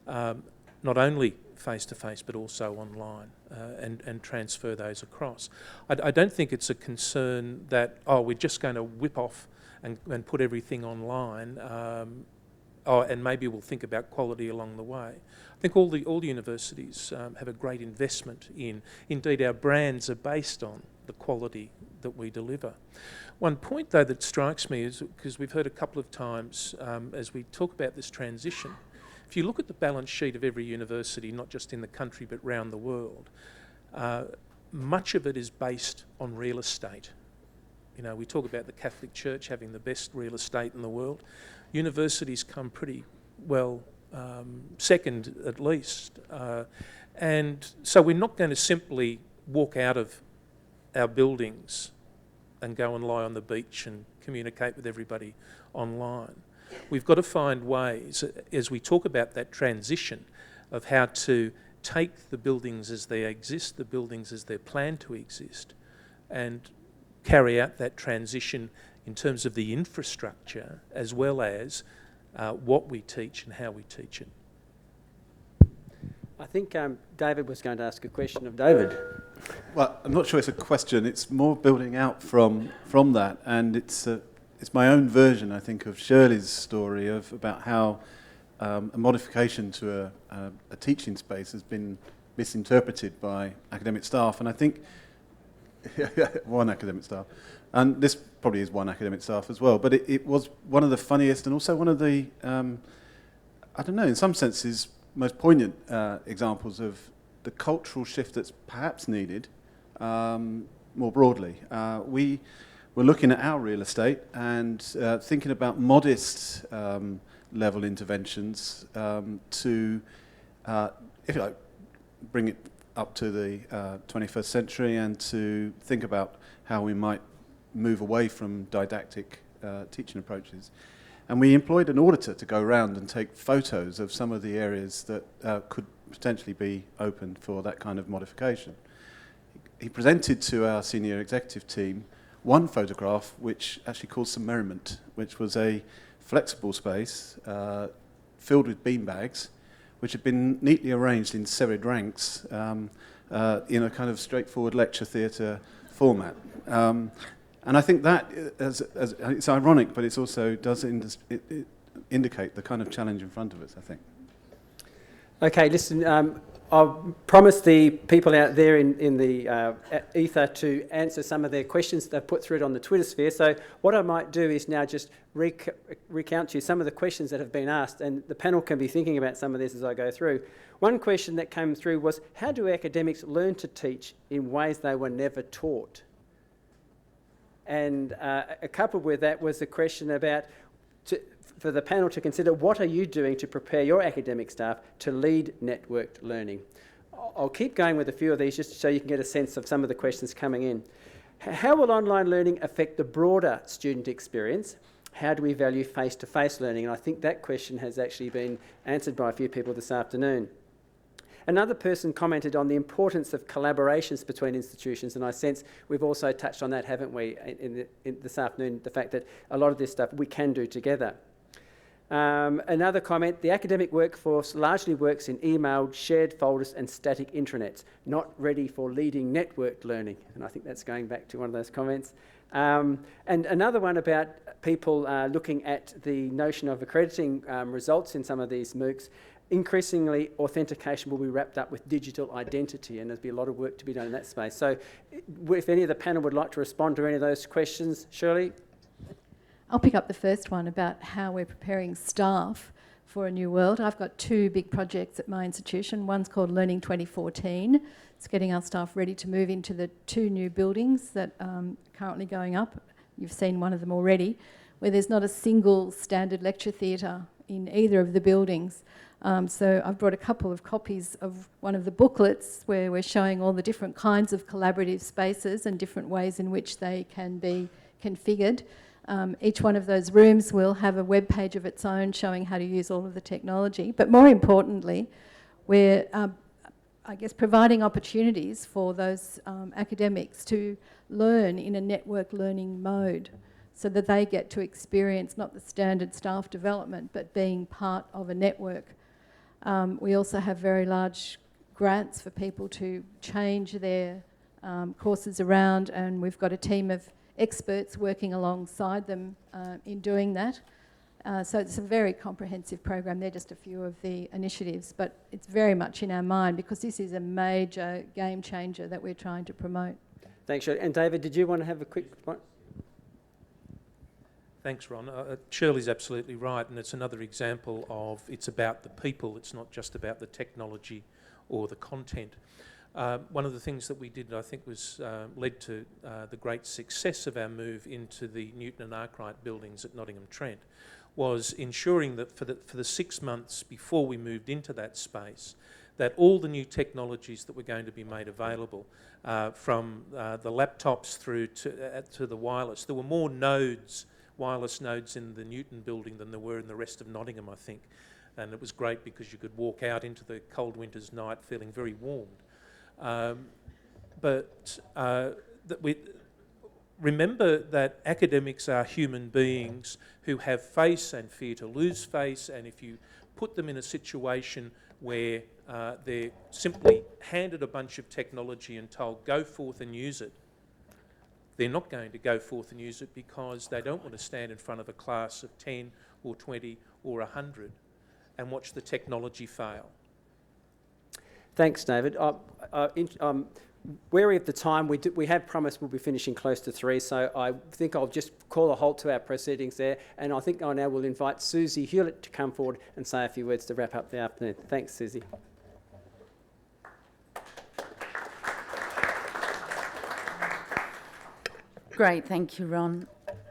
not only face to face but also online, and transfer those across. I don't think it's a concern that, we're just going to whip off and put everything online, and maybe we'll think about quality along the way. I think all the universities have a great investment in. Indeed, our brands are based on the quality that we deliver. One point, though, that strikes me is, because we've heard a couple of times as we talk about this transition, if you look at the balance sheet of every university, not just in the country but around the world, much of it is based on real estate. We talk about the Catholic Church having the best real estate in the world. Universities come pretty well second, at least. And so we're not going to simply walk out of our buildings and go and lie on the beach and communicate with everybody online. We've got to find ways, as we talk about that transition, of how to take the buildings as they exist, the buildings as they're planned to exist, and carry out that transition in terms of the infrastructure, as well as what we teach and how we teach it. I think David was going to ask a question of David. Well, I'm not sure it's a question. It's more building out from that, and it's my own version, I think, of Shirley's story about how a modification to a teaching space has been misinterpreted by academic staff, and I think one academic staff, and this probably is one academic staff as well, but it was one of the funniest and also one of the, I don't know, in some senses, most poignant examples of the cultural shift that's perhaps needed more broadly. We were looking at our real estate and thinking about modest level interventions to, if you like, bring it up to the 21st century and to think about how we might move away from didactic teaching approaches. And we employed an auditor to go around and take photos of some of the areas that could potentially be open for that kind of modification. He presented to our senior executive team one photograph which actually caused some merriment, which was a flexible space filled with beanbags, which had been neatly arranged in serried ranks in a kind of straightforward lecture theatre format. And I think that, it's ironic, but it also does indicate the kind of challenge in front of us, I think. Okay, listen, I'll promise the people out there in the ether to answer some of their questions they've put through it on the Twitter sphere. So what I might do is now just recount to you some of the questions that have been asked, and the panel can be thinking about some of this as I go through. One question that came through was, how do academics learn to teach in ways they were never taught? And coupled with that was the question about, for the panel to consider, what are you doing to prepare your academic staff to lead networked learning? I'll keep going with a few of these just so you can get a sense of some of the questions coming in. How will online learning affect the broader student experience? How do we value face-to-face learning? And I think that question has actually been answered by a few people this afternoon. Another person commented on the importance of collaborations between institutions, and I sense we've also touched on that, haven't we, in this afternoon, the fact that a lot of this stuff we can do together. Another comment, the academic workforce largely works in emailed, shared folders and static intranets, not ready for leading networked learning. And I think that's going back to one of those comments. And another one about people looking at the notion of accrediting results in some of these MOOCs. Increasingly, authentication will be wrapped up with digital identity, and there'll be a lot of work to be done in that space. So if any of the panel would like to respond to any of those questions, Shirley? I'll pick up the first one about how we're preparing staff for a new world. I've got two big projects at my institution. One's called Learning 2014. It's getting our staff ready to move into the two new buildings that are currently going up. You've seen one of them already, where there's not a single standard lecture theatre in either of the buildings. So I've brought a couple of copies of one of the booklets where we're showing all the different kinds of collaborative spaces and different ways in which they can be configured. Each one of those rooms will have a web page of its own showing how to use all of the technology. But more importantly, we're, I guess, providing opportunities for those academics to learn in a network learning mode so that they get to experience not the standard staff development, but being part of a network. We also have very large grants for people to change their courses around, and we've got a team of experts working alongside them in doing that. So it's a very comprehensive program. They're just a few of the initiatives, but it's very much in our mind because this is a major game changer that we're trying to promote. Thanks, Shirley. And David, did you want to have a quick one? Thanks, Ron. Shirley's absolutely right, and it's another example of it's about the people, it's not just about the technology or the content. One of the things that we did, I think, was led to the great success of our move into the Newton and Arkwright buildings at Nottingham Trent was ensuring that for the 6 months before we moved into that space, that all the new technologies that were going to be made available, from the laptops through to the wireless, there were more nodes, wireless nodes in the Newton building than there were in the rest of Nottingham, I think. And it was great because you could walk out into the cold winter's night feeling very warmed. Remember that academics are human beings who have face and fear to lose face, and if you put them in a situation where they're simply handed a bunch of technology and told, go forth and use it, they're not going to go forth and use it because they don't want to stand in front of a class of 10 or 20 or 100 and watch the technology fail. Thanks, David. I'm wary of the time. We have promised we'll be finishing close to 3, so I think I'll just call a halt to our proceedings there, and I think I now will invite Susie Hewlett to come forward and say a few words to wrap up the afternoon. Thanks, Susie. Great, thank you, Ron.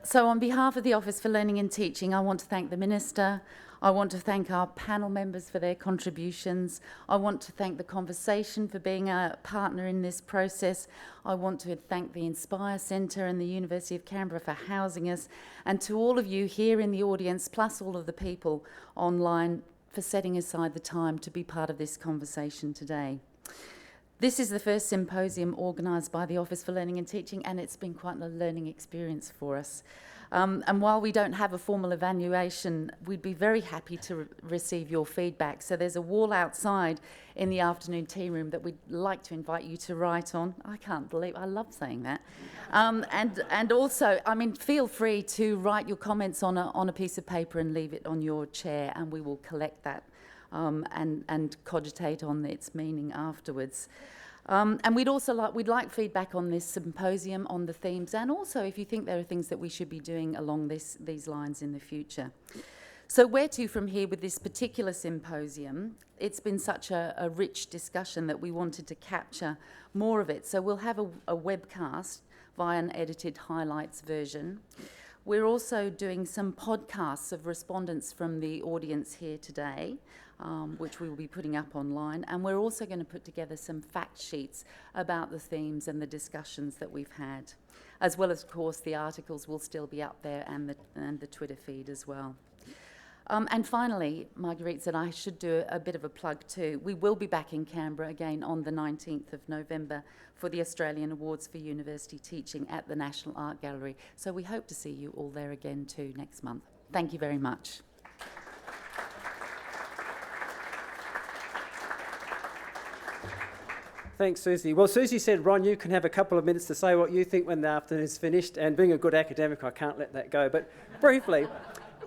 So on behalf of the Office for Learning and Teaching, I want to thank the Minister. I want to thank our panel members for their contributions. I want to thank the Conversation for being a partner in this process. I want to thank the Inspire Centre and the University of Canberra for housing us, and to all of you here in the audience, plus all of the people online, for setting aside the time to be part of this conversation today. This is the first symposium organised by the Office for Learning and Teaching, and it's been quite a learning experience for us. And while we don't have a formal evaluation, we'd be very happy to receive your feedback. So there's a wall outside in the afternoon tea room that we'd like to invite you to write on. I can't believe, I love saying that. And also, I mean, feel free to write your comments on a piece of paper and leave it on your chair, and we will collect that and cogitate on its meaning afterwards. And we'd like feedback on this symposium, on the themes, and also if you think there are things that we should be doing along these lines in the future. So where to from here with this particular symposium? It's been such a rich discussion that we wanted to capture more of it. So we'll have a webcast via an edited highlights version. We're also doing some podcasts of respondents from the audience here today, which we will be putting up online. And we're also going to put together some fact sheets about the themes and the discussions that we've had, as well as, of course, the articles will still be up there, and the Twitter feed as well. And finally, Marguerite said I should do a bit of a plug too. We will be back in Canberra again on the 19th of November for the Australian Awards for University Teaching at the National Art Gallery. So we hope to see you all there again too next month. Thank you very much. Thanks, Susie. Well, Susie said, Ron, you can have a couple of minutes to say what you think when the afternoon is finished, and being a good academic, I can't let that go. But briefly,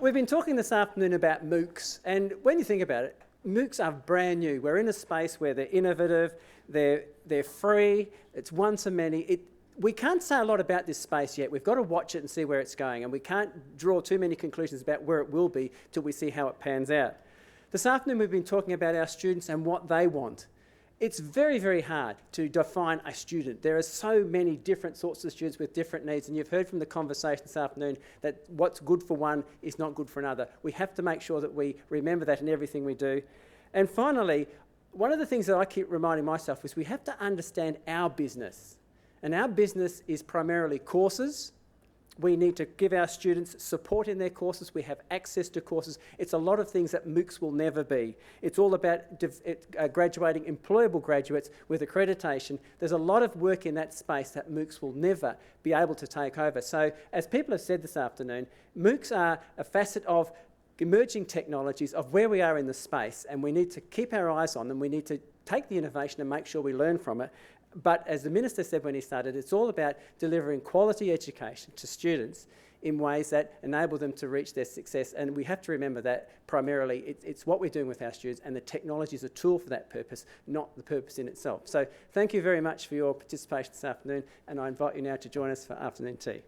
we've been talking this afternoon about MOOCs, and when you think about it, MOOCs are brand new. We're in a space where they're innovative, they're free, it's one to many. We can't say a lot about this space yet. We've got to watch it and see where it's going, and we can't draw too many conclusions about where it will be till we see how it pans out. This afternoon we've been talking about our students and what they want. It's very, very hard to define a student. There are so many different sorts of students with different needs, and you've heard from the conversation this afternoon that what's good for one is not good for another. We have to make sure that we remember that in everything we do. And finally, one of the things that I keep reminding myself is we have to understand our business. And our business is primarily courses. We need to give our students support in their courses. We have access to courses. It's a lot of things that MOOCs will never be. It's all about graduating employable graduates with accreditation. There's a lot of work in that space that MOOCs will never be able to take over. So, as people have said this afternoon, MOOCs are a facet of emerging technologies of where we are in the space, and we need to keep our eyes on them. We need to take the innovation and make sure we learn from it. But as the Minister said when he started, it's all about delivering quality education to students in ways that enable them to reach their success. And we have to remember that primarily it's what we're doing with our students, and the technology is a tool for that purpose, not the purpose in itself. So thank you very much for your participation this afternoon, and I invite you now to join us for afternoon tea.